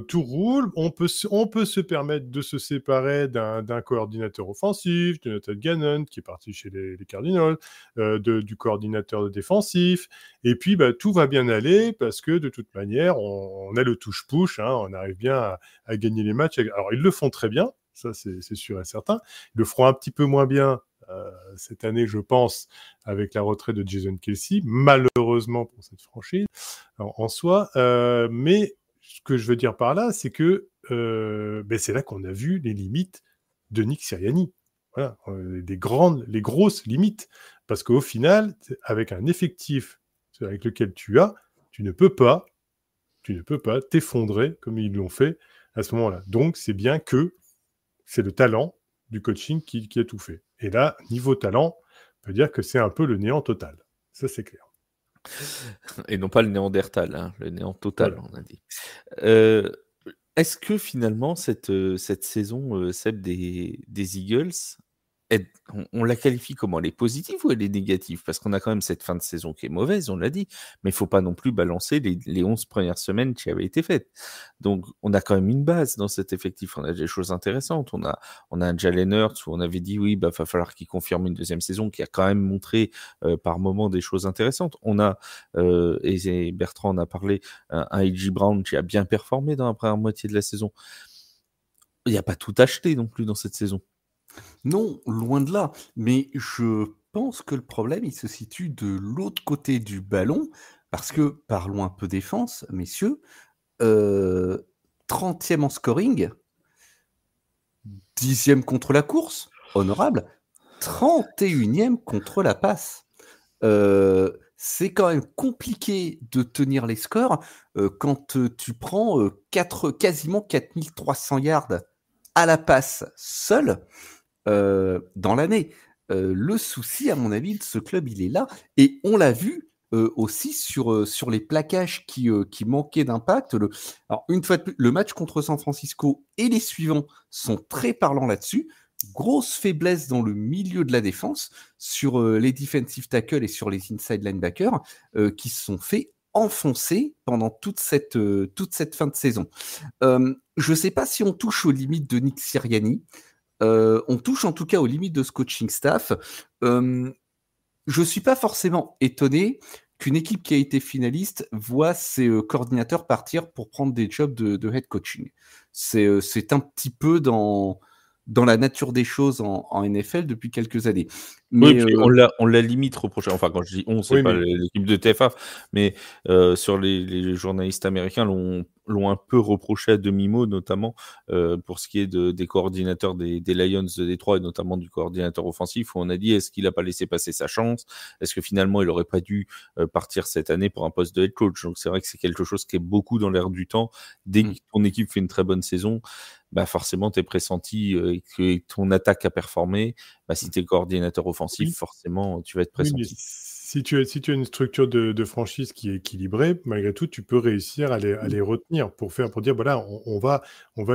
tout roule, on peut se permettre de se séparer d'un coordinateur offensif, de Jonathan Gannon, qui est parti chez les Cardinals, du coordinateur défensif, et puis tout va bien aller, parce que de toute manière, on a le touche-push, hein, on arrive bien à gagner les matchs. Alors, ils le font très bien, ça c'est sûr et certain, ils le feront un petit peu moins bien cette année, je pense, avec la retraite de Jason Kelce, malheureusement pour cette franchise en soi. Mais ce que je veux dire par là, c'est que c'est là qu'on a vu les limites de Nick Sirianni. Voilà, les grosses limites. Parce qu'au final, avec un effectif avec lequel tu ne peux pas t'effondrer comme ils l'ont fait à ce moment-là. Donc, c'est bien que c'est le talent du coaching qui a tout fait. Et là, niveau talent, on peut dire que c'est un peu le néant total. Ça, c'est clair. Et non pas le néandertal, hein, le néant total, voilà. On a dit. Est-ce que finalement, cette saison, Seb, des Eagles, on la qualifie comment? Elle est positive ou elle est négative? Parce qu'on a quand même cette fin de saison qui est mauvaise, on l'a dit, mais il ne faut pas non plus balancer les 11 premières semaines qui avaient été faites. Donc, on a quand même une base dans cet effectif, on a des choses intéressantes. On a un Jalen Hurts où on avait dit, oui, va falloir qu'il confirme une deuxième saison, qui a quand même montré par moments des choses intéressantes. On a, et Bertrand en a parlé, un A.J. Brown qui a bien performé dans la première moitié de la saison. Il n'y a pas tout acheté non plus dans cette saison. Non, loin de là. Mais je pense que le problème, il se situe de l'autre côté du ballon, parce que, parlons un peu défense, messieurs, 30e en scoring, 10e contre la course, honorable, 31e contre la passe. C'est quand même compliqué de tenir les scores quand tu prends quasiment 4300 yards à la passe seul. Dans l'année. Le souci, à mon avis, de ce club, il est là. Et on l'a vu aussi sur les plaquages qui manquaient d'impact. Alors, une fois de plus, le match contre San Francisco et les suivants sont très parlants là-dessus. Grosse faiblesse dans le milieu de la défense sur les defensive tackles et sur les inside linebackers qui se sont fait enfoncer pendant toute cette fin de saison. Je ne sais pas si on touche aux limites de Nick Sirianni. On touche en tout cas aux limites de ce coaching staff. Je ne suis pas forcément étonné qu'une équipe qui a été finaliste voit ses coordinateurs partir pour prendre des jobs de head coaching. C'est un petit peu dans la nature des choses en NFL depuis quelques années. Mais oui, puis on l'a limite reproché. Enfin, quand je dis on, c'est pas l'équipe de TFA, mais sur les journalistes américains l'ont un peu reproché à demi-mot, notamment pour ce qui est des coordinateurs des Lions de Détroit et notamment du coordinateur offensif, où on a dit est-ce qu'il n'a pas laissé passer sa chance? Est-ce que finalement il n'aurait pas dû partir cette année pour un poste de head coach? Donc c'est vrai que c'est quelque chose qui est beaucoup dans l'air du temps. Dès que ton équipe fait une très bonne saison, forcément tu es pressenti que ton attaque a performé. Si tu es coordinateur offensif, forcément tu vas être pressenti. Oui, si tu as une structure de franchise qui est équilibrée, malgré tout, tu peux réussir à les retenir pour dire voilà, on va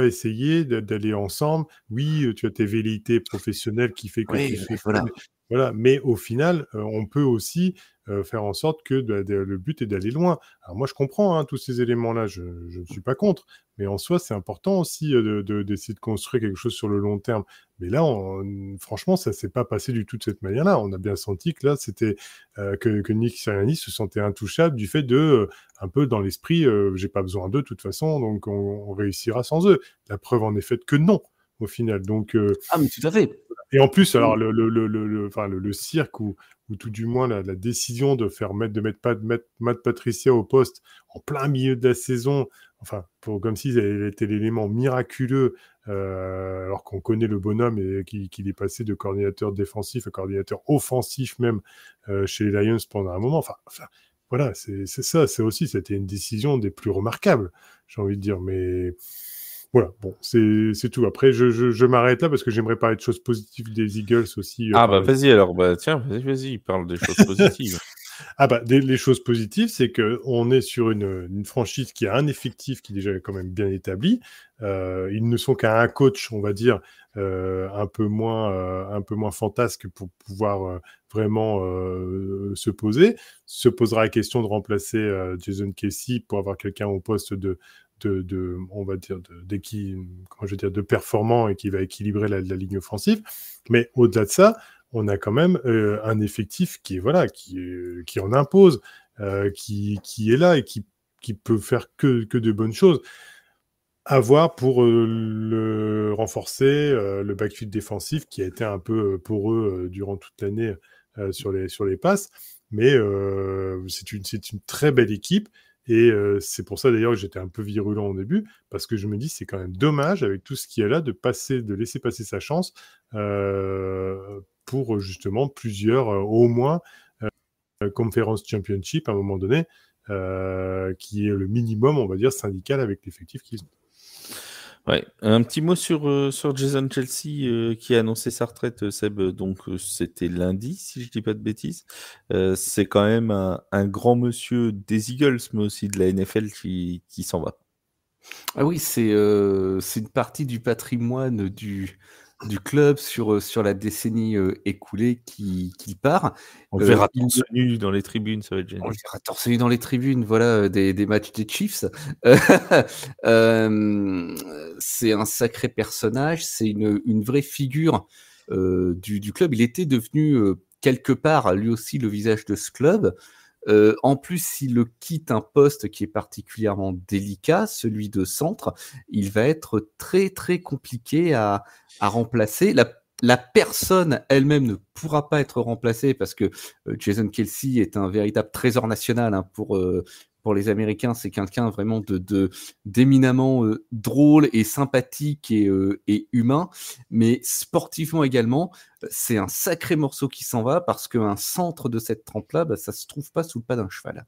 essayer d'aller ensemble. Oui, tu as tes velléités professionnelles qui fait que voilà. Mais au final, on peut aussi faire en sorte que le but est d'aller loin. Alors moi, je comprends tous ces éléments-là, je ne suis pas contre, mais en soi, c'est important aussi d'essayer de construire quelque chose sur le long terme. Mais là, franchement, ça ne s'est pas passé du tout de cette manière-là. On a bien senti que là, c'était que Nick Sirianni se sentait intouchable du fait de, un peu dans l'esprit, j'ai pas besoin d'eux de toute façon, donc on réussira sans eux. La preuve en est faite que non, au final. Donc, Ah, mais tout à fait. et en plus, alors le cirque ou tout du moins la décision de mettre Matt Patricia au poste en plein milieu de la saison, enfin comme s'il était l'élément miraculeux, alors qu'on connaît le bonhomme et qu'il est passé de coordinateur défensif à coordinateur offensif même chez les Lions pendant un moment. Enfin voilà, c'est ça. C'était une décision des plus remarquables, j'ai envie de dire, mais. Voilà, bon, c'est tout. Après, je m'arrête là parce que j'aimerais parler de choses positives des Eagles aussi. Vas-y alors, tiens, vas-y, parle des choses positives. Les choses positives, c'est qu'on est sur une franchise qui a un effectif qui est déjà quand même bien établi. Ils ne sont qu'à un coach, on va dire, un peu moins fantasque pour pouvoir vraiment se poser. Se posera la question de remplacer Jason Kelce pour avoir quelqu'un au poste on va dire de performant et qui va équilibrer la ligne offensive. Mais au-delà de ça, on a quand même un effectif qui en impose, qui est là et qui peut faire que de bonnes choses. À voir pour le renforcer, le backfield défensif qui a été un peu poreux durant toute l'année sur les passes. Mais c'est une très belle équipe. Et c'est pour ça d'ailleurs que j'étais un peu virulent au début, parce que je me dis c'est quand même dommage avec tout ce qu'il y a là de laisser passer sa chance pour justement plusieurs, au moins, Conference Championship à un moment donné, qui est le minimum, on va dire, syndical avec l'effectif qu'ils ont. Ouais. Un petit mot sur Jason Kelce qui a annoncé sa retraite, Seb. Donc c'était lundi, si je dis pas de bêtises. C'est quand même un grand monsieur des Eagles, mais aussi de la NFL qui s'en va. Ah oui, c'est une partie du patrimoine du club sur la décennie écoulée qui part. On le verra torse nu dans les tribunes, ça va être génial. On le verra torse nu dans les tribunes, voilà, des matchs des Chiefs. C'est un sacré personnage, c'est une vraie figure du club. Il était devenu quelque part lui aussi le visage de ce club. En plus, s'il quitte un poste qui est particulièrement délicat, celui de centre, il va être très très compliqué à remplacer. La personne elle-même ne pourra pas être remplacée parce que Jason Kelce est un véritable trésor national pour les Américains. C'est quelqu'un vraiment d'éminemment drôle et sympathique et humain, mais sportivement également, c'est un sacré morceau qui s'en va parce qu'un centre de cette trempe-là, ça se trouve pas sous le pas d'un cheval.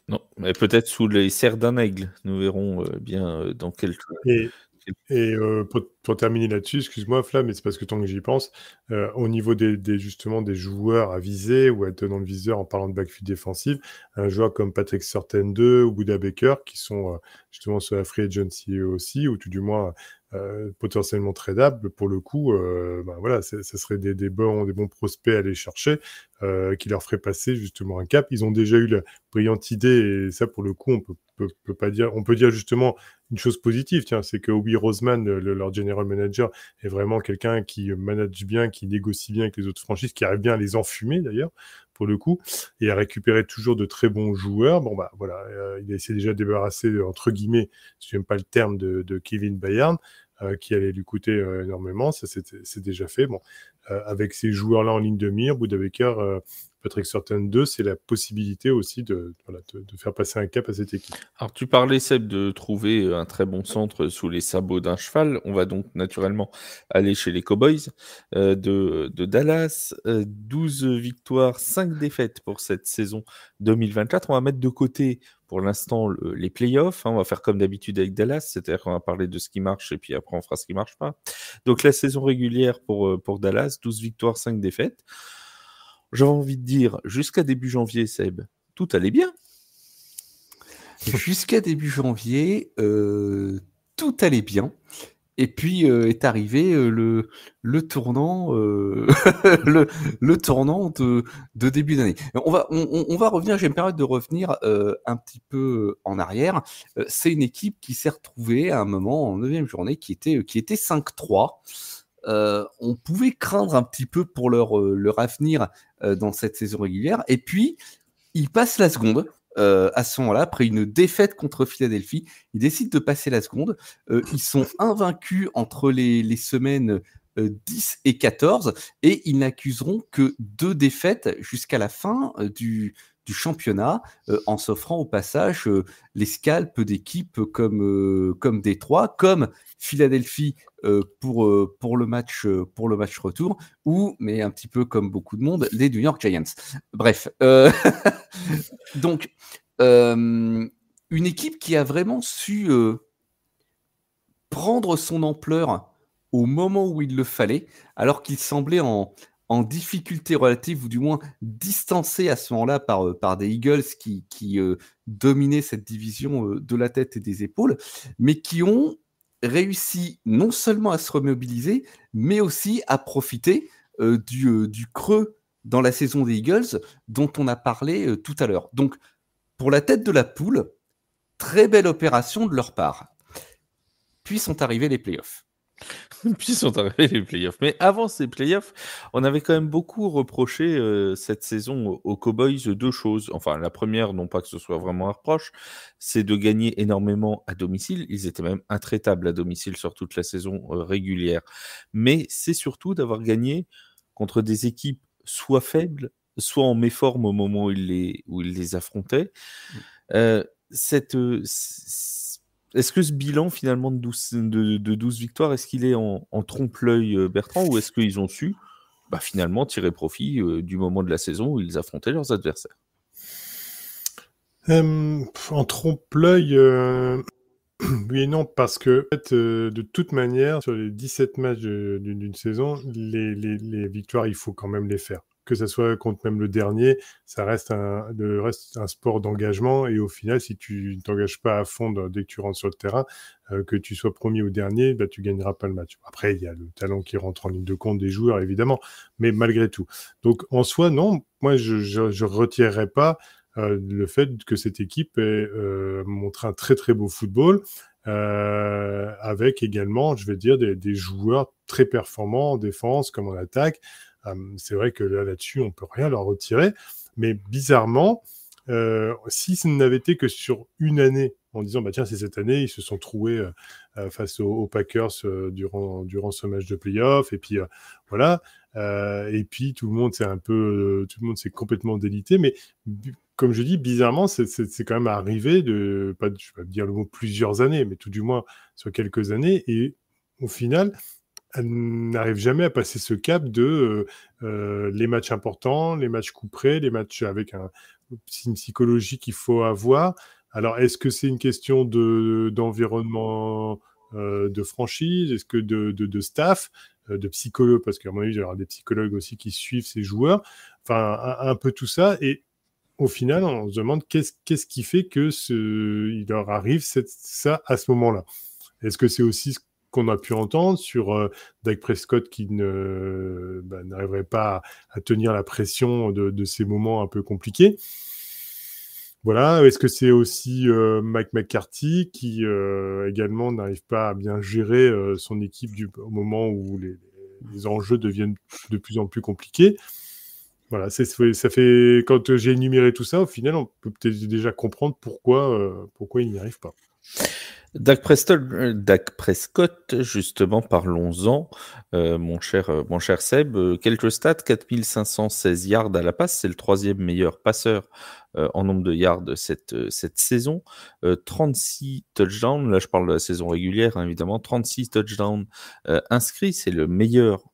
Non, mais peut-être sous les serres d'un aigle. Nous verrons bien dans quel... Et pour terminer là-dessus, excuse-moi Flav, mais c'est parce que tant que j'y pense, au niveau justement des joueurs à viser ou à être dans le viseur en parlant de backfield défensif, un joueur comme Patrick Surtain 2 ou Buda Baker qui sont justement sur la free agency aussi, ou tout du moins potentiellement tradables, pour le coup, voilà, ça serait des bons prospects à aller chercher qui leur feraient passer justement un cap. Ils ont déjà eu la brillante idée, et ça pour le coup on peut dire justement une chose positive, tiens, c'est que Obi Roseman, leur general manager, est vraiment quelqu'un qui manage bien, qui négocie bien avec les autres franchises, qui arrive bien à les enfumer d'ailleurs, pour le coup, et à récupérer toujours de très bons joueurs. Bon, voilà, il a essayé déjà de débarrasser, entre guillemets, si j'aime pas le terme, de Kevin Bayard, qui allait lui coûter énormément. Ça, c'est déjà fait. Bon, avec ces joueurs-là en ligne de mire, Buda Baker, Patrick Surtain 2, c'est la possibilité aussi de faire passer un cap à cette équipe. Alors, tu parlais, Seb, de trouver un très bon centre sous les sabots d'un cheval. On va donc naturellement aller chez les Cowboys de Dallas. 12 victoires, 5 défaites pour cette saison 2024. On va mettre de côté, pour l'instant, les playoffs. On va faire comme d'habitude avec Dallas, c'est-à-dire qu'on va parler de ce qui marche et puis après, on fera ce qui marche pas. Donc, la saison régulière pour Dallas, 12 victoires, 5 défaites. J'avais envie de dire, jusqu'à début janvier, Seb, tout allait bien. Jusqu'à début janvier, tout allait bien. Et puis est arrivé le tournant, le tournant de début d'année. On va revenir, je vais me permettre de revenir un petit peu en arrière. C'est une équipe qui s'est retrouvée à un moment en 9e journée qui était 5-3. On pouvait craindre un petit peu pour leur avenir dans cette saison régulière. Et puis, ils passent la seconde. À ce moment-là, après une défaite contre Philadelphie, ils décident de passer la seconde. Ils sont invaincus entre les semaines 10 et 14 et ils n'accuseront que 2 défaites jusqu'à la fin du championnat, en s'offrant au passage les scalps d'équipes comme Détroit, comme Philadelphie pour le match retour, ou, mais un petit peu comme beaucoup de monde, les New York Giants. Bref, donc une équipe qui a vraiment su prendre son ampleur au moment où il le fallait, alors qu'il semblait en difficulté relative, ou du moins distancé à ce moment-là par des Eagles qui dominaient cette division de la tête et des épaules, mais qui ont réussi non seulement à se remobiliser, mais aussi à profiter du creux dans la saison des Eagles dont on a parlé tout à l'heure. Donc, pour la tête de la poule, très belle opération de leur part. Puis sont arrivés les playoffs. Puis sont arrivés les playoffs. Mais avant ces playoffs, on avait quand même beaucoup reproché cette saison aux Cowboys 2 choses. Enfin, la première, non pas que ce soit vraiment un reproche, c'est de gagner énormément à domicile. Ils étaient même intraitables à domicile sur toute la saison régulière. Mais c'est surtout d'avoir gagné contre des équipes soit faibles, soit en méforme au moment où ils les affrontaient. Est-ce que ce bilan finalement de 12 victoires, est-ce qu'il est en trompe-l'œil, Bertrand, ou est-ce qu'ils ont su finalement tirer profit du moment de la saison où ils affrontaient leurs adversaires? En trompe-l'œil, oui et non, parce que en fait, de toute manière, sur les 17 matchs d'une saison, les victoires, il faut quand même les faire. Que ça soit contre même le dernier, ça reste un sport d'engagement, et au final, si tu ne t'engages pas à fond dès que tu rentres sur le terrain, que tu sois premier ou dernier, tu gagneras pas le match. Après, il y a le talent qui rentre en ligne de compte des joueurs, évidemment, mais malgré tout. Donc, en soi, non, moi, je retirerais pas le fait que cette équipe ait montré un très très beau football, avec également, je vais dire, des joueurs très performants en défense comme en attaque. C'est vrai que là-dessus, on peut rien leur retirer, mais bizarrement, si ce n'avait été que sur une année, en disant tiens, c'est cette année, ils se sont troués face aux Packers durant ce match de playoff, et puis voilà, et puis tout le monde s'est complètement délité, mais comme je dis, bizarrement, c'est quand même arrivé je ne vais pas dire le mot plusieurs années, mais tout du moins sur quelques années, et au final, elle n'arrive jamais à passer ce cap de les matchs importants, les matchs coup près, les matchs avec une psychologie qu'il faut avoir. Alors, est-ce que c'est une question d'environnement de franchise? Est-ce que de staff, de psychologue? Parce qu'à mon avis, il y aura des psychologues aussi qui suivent ces joueurs. Enfin, un peu tout ça. Et au final, on se demande qu'est-ce qui fait que il leur arrive ça à ce moment-là. Est-ce que c'est aussi ce qu'on a pu entendre sur Dak Prescott qui n'arriverait pas à tenir la pression de ces moments un peu compliqués? Voilà. Est-ce que c'est aussi Mike McCarthy qui également n'arrive pas à bien gérer son équipe au moment où les enjeux deviennent de plus en plus compliqués? Voilà, ça fait, quand j'ai énuméré tout ça, au final, on peut peut-être déjà comprendre pourquoi il n'y arrive pas. Dak Prescott, justement, parlons-en, mon cher Seb. Quelques stats: 4516 yards à la passe, c'est le 3e meilleur passeur en nombre de yards cette saison. 36 touchdowns, là je parle de la saison régulière, hein, évidemment. 36 touchdowns inscrits, c'est le meilleur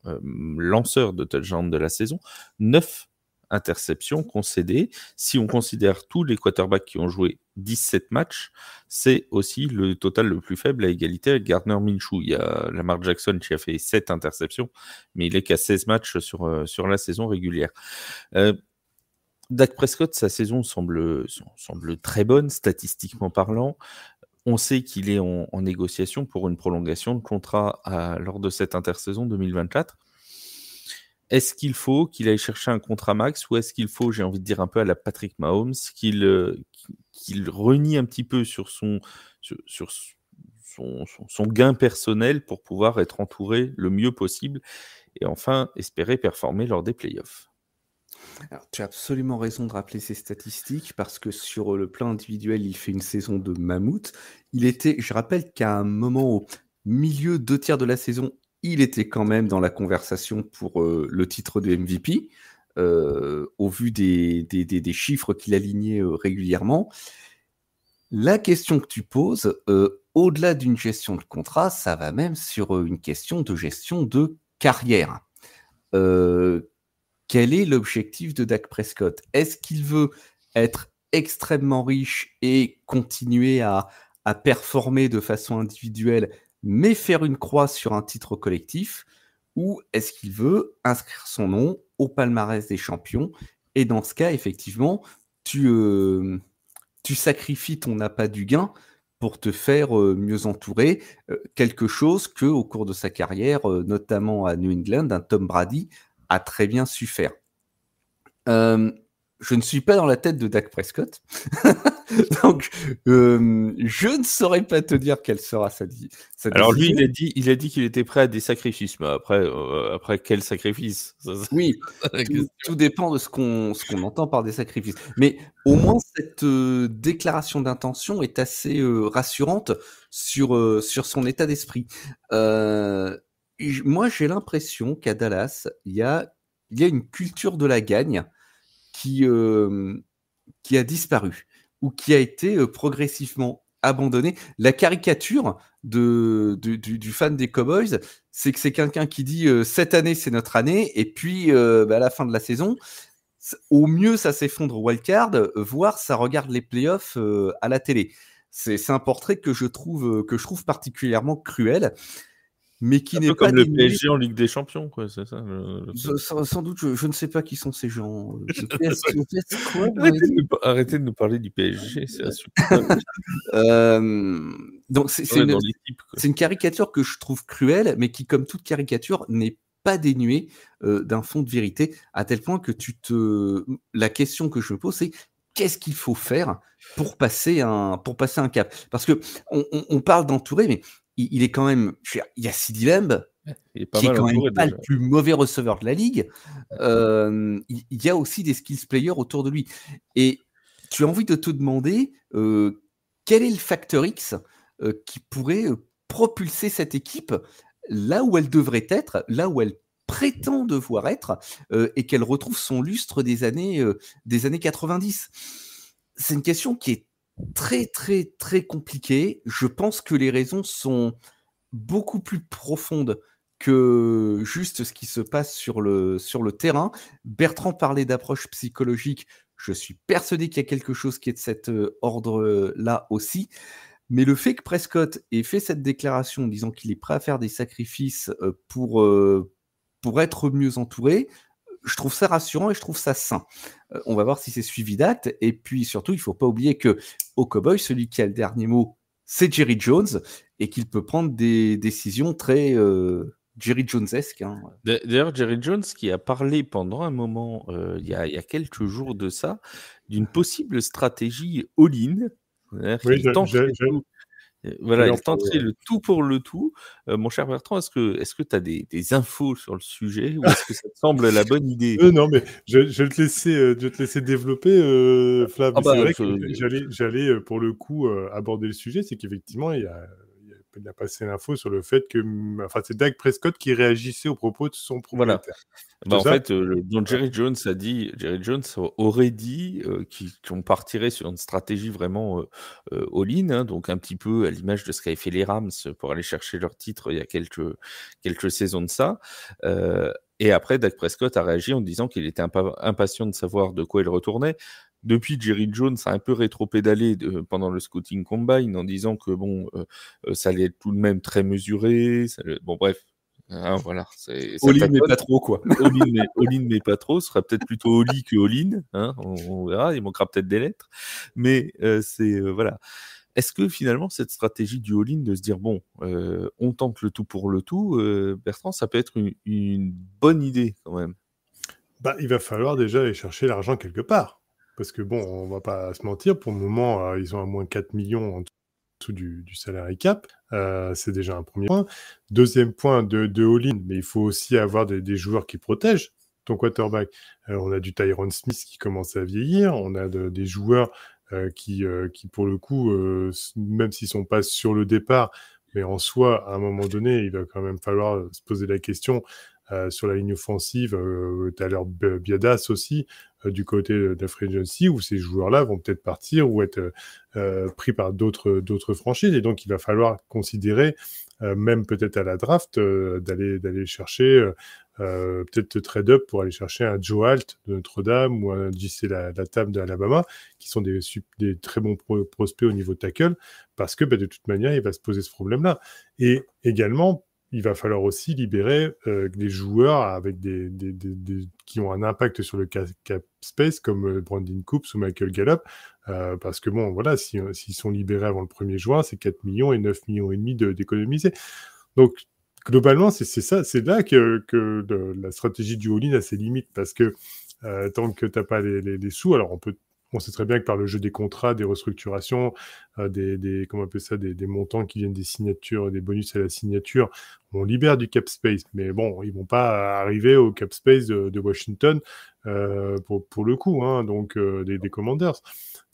lanceur de touchdowns de la saison. 9 interceptions concédées. Si on considère tous les quarterbacks qui ont joué 17 matchs, c'est aussi le total le plus faible, à égalité avec Gardner Minshew. Il y a Lamar Jackson qui a fait 7 interceptions, mais il est qu'à 16 matchs sur la saison régulière. Dak Prescott, sa saison semble très bonne, statistiquement parlant. On sait qu'il est en négociation pour une prolongation de contrat lors de cette intersaison 2024. Est-ce qu'il faut qu'il aille chercher un contrat max ou est-ce qu'il faut, j'ai envie de dire un peu à la Patrick Mahomes, qu'il renie un petit peu sur son gain personnel pour pouvoir être entouré le mieux possible et enfin espérer performer lors des playoffs? Alors, tu as absolument raison de rappeler ces statistiques parce que sur le plan individuel, il fait une saison de mammouth. Je rappelle qu'à un moment au milieu 2/3 de la saison, il était quand même dans la conversation pour le titre de MVP, au vu des chiffres qu'il alignait régulièrement. La question que tu poses, au-delà d'une gestion de contrat, ça va même sur une question de gestion de carrière. Quel est l'objectif de Dak Prescott? Est-ce qu'il veut être extrêmement riche et continuer à performer de façon individuelle, mais faire une croix sur un titre collectif? Ou est-ce qu'il veut inscrire son nom au palmarès des champions? Et dans ce cas, effectivement, tu sacrifies ton appât du gain pour te faire mieux entourer, quelque chose que au cours de sa carrière, notamment à New England, un Tom Brady a très bien su faire. Je ne suis pas dans la tête de Dak Prescott, donc je ne saurais pas te dire quelle sera sa décision. Alors lui, il a dit qu'il était prêt à des sacrifices, mais après quel sacrifice? Oui, tout dépend de ce qu'on entend par des sacrifices. Mais au moins, cette déclaration d'intention est assez rassurante sur son état d'esprit. Moi, j'ai l'impression qu'à Dallas, il y a une culture de la gagne qui a disparu ou qui a été progressivement abandonnée. La caricature du fan des Cowboys, c'est que c'est quelqu'un qui dit cette année c'est notre année et puis à la fin de la saison, au mieux ça s'effondre au wildcard, voire ça regarde les playoffs à la télé. C'est un portrait que je trouve particulièrement cruel. Mais qui n'est pas comme le PSG en Ligue des Champions, quoi, c'est ça. Sans doute, je ne sais pas qui sont ces gens. Arrêtez de nous parler du PSG, c'est insupportable. Donc c'est une caricature que je trouve cruelle, mais qui, comme toute caricature, n'est pas dénuée d'un fond de vérité, à tel point que la question que je me pose, c'est qu'est-ce qu'il faut faire pour passer un cap? Parce que on parle d'entourer, mais il est quand même. Il y a CeeDee Lamb, qui est quand même pas le plus mauvais receveur de la ligue. Il y a aussi des skills players autour de lui. Et tu as envie de te demander quel est le facteur X qui pourrait propulser cette équipe là où elle devrait être, là où elle prétend devoir être, et qu'elle retrouve son lustre des années 90. C'est une question qui est très très très compliqué. Je pense que les raisons sont beaucoup plus profondes que juste ce qui se passe sur le terrain. Bertrand parlait d'approche psychologique. Je suis persuadé qu'il y a quelque chose qui est de cet ordre-là aussi. Mais le fait que Prescott ait fait cette déclaration disant qu'il est prêt à faire des sacrifices pour être mieux entouré, je trouve ça rassurant et je trouve ça sain. On va voir si c'est suivi d'actes. Et puis surtout, il ne faut pas oublier qu'au Cowboys, celui qui a le dernier mot, c'est Jerry Jones, et qu'il peut prendre des décisions très Jerry Jones-esques. Hein. D'ailleurs, Jerry Jones qui a parlé pendant un moment, il y a quelques jours de ça, d'une possible stratégie all-in. Oui, il tenterait le tout pour le tout. Mon cher Bertrand, est-ce que tu as des infos sur le sujet ou est-ce que ça te semble la bonne idée? Non, mais je vais te laisser développer, Flav. C'est vrai que j'allais pour le coup aborder le sujet, c'est qu'effectivement, il a passé l'info sur le fait que c'est Dak Prescott qui réagissait aux propos de son propriétaire. Voilà. Donc Jerry Jones aurait dit qu'on partirait sur une stratégie vraiment all-in, hein, donc un petit peu à l'image de ce qu'avaient fait les Rams pour aller chercher leur titre il y a quelques saisons de ça. Et après, Dak Prescott a réagi en disant qu'il était impatient de savoir de quoi il retournait. Depuis, Jerry Jones a un peu rétro-pédalé pendant le scouting combine en disant que ça allait être tout de même très mesuré. Bon, bref. Hein, voilà. All-in, mais pas trop, quoi. All-in, mais pas trop. Ce sera peut-être plutôt all-in que all-in. Hein, on verra. Il manquera peut-être des lettres. Mais voilà. Est-ce que finalement, cette stratégie du all-in de se dire, bon, on tente le tout pour le tout, Bertrand, ça peut être une bonne idée quand même? Il va falloir déjà aller chercher l'argent quelque part. Parce que bon, on va pas se mentir, pour le moment, ils ont à moins 4 millions en dessous du salary cap. C'est déjà un premier point. Deuxième point de all-in, mais il faut aussi avoir des joueurs qui protègent ton quarterback. On a du Tyron Smith qui commence à vieillir. On a des joueurs qui, pour le coup, même s'ils sont pas sur le départ, mais en soi, à un moment donné, il va quand même falloir se poser la question sur la ligne offensive. Tu as l'air Biadas aussi, du côté de la Free Agency, où ces joueurs-là vont peut-être partir ou être pris par d'autres franchises. Et donc, il va falloir considérer, même peut-être à la draft, d'aller chercher, peut-être trade-up pour aller chercher un Joe Alt de Notre-Dame ou un JC Latam de Alabama, qui sont des très bons prospects au niveau tackle, parce que de toute manière, il va se poser ce problème-là. Et également, il va falloir aussi libérer des joueurs avec qui ont un impact sur le cap space, comme Brandon Coops ou Michael Gallup, parce que bon, voilà, s'ils sont libérés avant le 1er juin, c'est 4 millions et 9 millions et demi d'économiser. Donc, globalement, c'est là que la stratégie du all-in a ses limites, parce que tant que tu n'as pas les sous, alors on sait très bien que par le jeu des contrats, des restructurations, comment on appelle ça, des montants qui viennent des signatures, des bonus à la signature, on libère du cap space. Mais bon, ils vont pas arriver au cap space de Washington pour le coup, hein, donc des Commanders.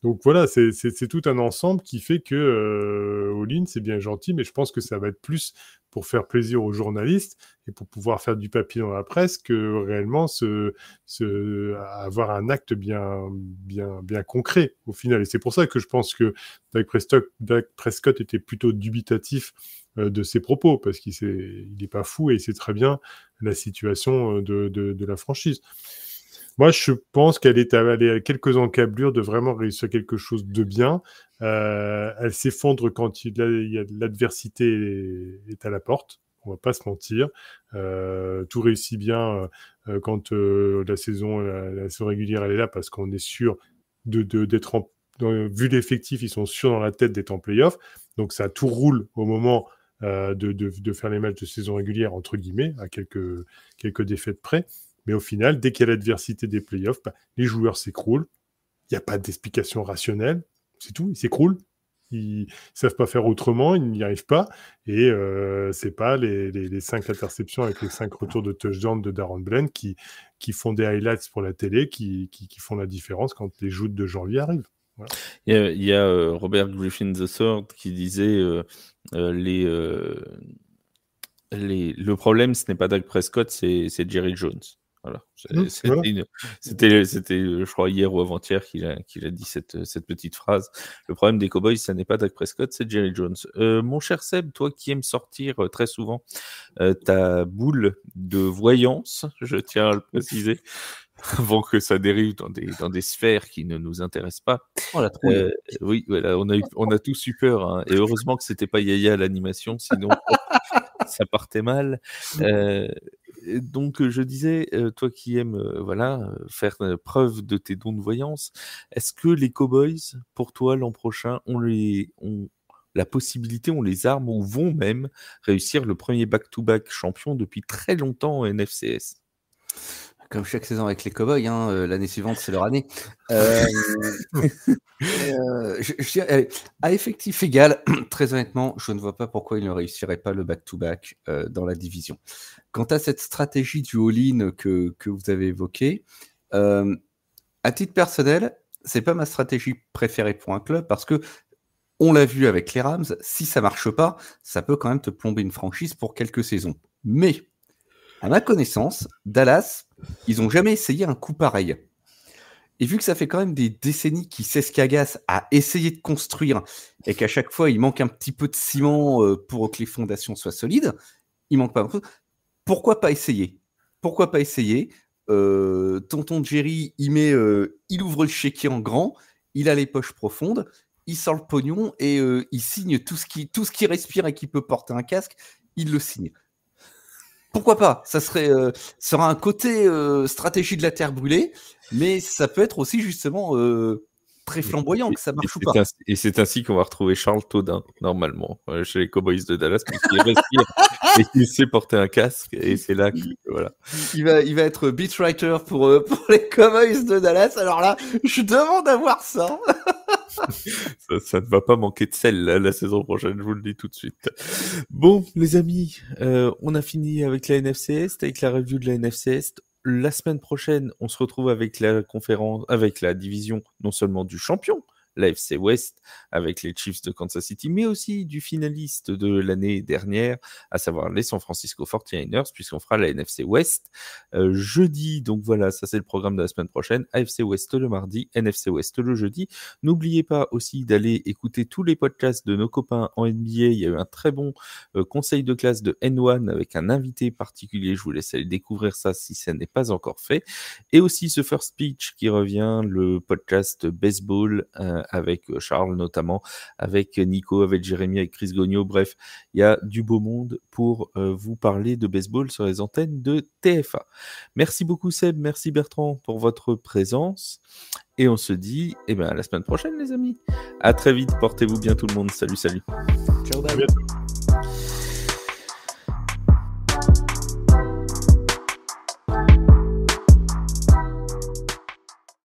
Donc voilà, c'est tout un ensemble qui fait que all-in, c'est bien gentil, mais je pense que ça va être plus pour faire plaisir aux journalistes et pour pouvoir faire du papier dans la presse que réellement avoir un acte bien concret au final. Et c'est pour ça que je pense que Dak Prescott était plutôt dubitatif de ses propos, parce qu'il n'est pas fou et il sait très bien la situation de la franchise. Moi, je pense qu'elle est allée à quelques encablures de vraiment réussir quelque chose de bien. Elle s'effondre quand l'adversité est à la porte. On va pas se mentir. Tout réussit bien quand la saison régulière elle est là, parce qu'on est sûr d'être vu l'effectif, ils sont sûrs dans la tête d'être en play-off. Donc ça tout roule au moment de faire les matchs de saison régulière, entre guillemets, à quelques défaites près. Mais au final, dès qu'il y a l'adversité des playoffs, les joueurs s'écroulent. Il n'y a pas d'explication rationnelle. C'est tout, ils s'écroulent. Ils ne savent pas faire autrement, ils n'y arrivent pas. Et ce n'est pas les 5 interceptions avec les 5 retours de touchdown de Darren Bland qui font des highlights pour la télé, qui font la différence quand les joutes de janvier arrivent. Voilà. Il y a Robert Griffin III qui disait le problème, ce n'est pas Dak Prescott, c'est Jerry Jones. Voilà. C'était, je crois, hier ou avant-hier qu'il a dit cette petite phrase. Le problème des Cowboys, ça n'est pas Dak Prescott, c'est Jerry Jones. Mon cher Seb, toi qui aimes sortir très souvent ta boule de voyance, je tiens à le préciser, avant que ça dérive dans des sphères qui ne nous intéressent pas. Oui, voilà, on a tous eu peur, hein, et heureusement que c'était pas Yaya à l'animation, sinon ça partait mal. Donc je disais, toi qui aimes faire preuve de tes dons de voyance, est-ce que les Cowboys, pour toi l'an prochain, ont la possibilité, ont les armes, ou vont même réussir le premier back-to-back champion depuis très longtemps en NFCS? Comme chaque saison avec les Cowboys, hein, l'année suivante, c'est leur année. À effectif égal, très honnêtement, je ne vois pas pourquoi ils ne réussiraient pas le back-to-back dans la division. Quant à cette stratégie du all-in que vous avez évoquée, à titre personnel, c'est pas ma stratégie préférée pour un club, parce que on l'a vu avec les Rams, si ça marche pas, ça peut quand même te plomber une franchise pour quelques saisons. Mais à ma connaissance, Dallas, ils n'ont jamais essayé un coup pareil. Et vu que ça fait quand même des décennies qu'ils s'escagassent à essayer de construire et qu'à chaque fois, il manque un petit peu de ciment pour que les fondations soient solides, il manque pas. Pourquoi pas essayer ? Tonton Jerry, il ouvre le chéquier en grand, il a les poches profondes, il sort le pognon et il signe tout ce qui respire et qui peut porter un casque, il le signe. Pourquoi pas ? Ça sera un côté stratégie de la terre brûlée, mais ça peut être aussi justement très flamboyant, que ça marche ou pas. Et c'est ainsi qu'on va retrouver Charles Todin, normalement, chez les Cowboys de Dallas, puisqu'il respire et qu'il sait porter un casque, et c'est là que, voilà. Il va être beat writer pour les Cowboys de Dallas, alors là, je demande à voir ça. Ça ne va pas manquer de sel la saison prochaine, je vous le dis tout de suite. Bon, les amis, on a fini avec la NFC Est, avec la review de la NFC Est. La semaine prochaine, on se retrouve avec la conférence, avec la division non seulement du champion, l'AFC West, avec les Chiefs de Kansas City, mais aussi du finaliste de l'année dernière, à savoir les San Francisco 49ers, puisqu'on fera la NFC West jeudi. Donc voilà, ça c'est le programme de la semaine prochaine. AFC West le mardi, NFC West le jeudi. N'oubliez pas aussi d'aller écouter tous les podcasts de nos copains en NBA. Il y a eu un très bon conseil de classe de N1 avec un invité particulier. Je vous laisse aller découvrir ça si ça n'est pas encore fait. Et aussi ce First Pitch qui revient, le podcast baseball avec Charles notamment, avec Nico, avec Jérémy, avec Chris Gogno. Bref, il y a du beau monde pour vous parler de baseball sur les antennes de TF1. Merci beaucoup Seb, merci Bertrand pour votre présence. Et on se dit à la semaine prochaine les amis. À très vite, portez-vous bien tout le monde. Salut. Ciao, à bientôt.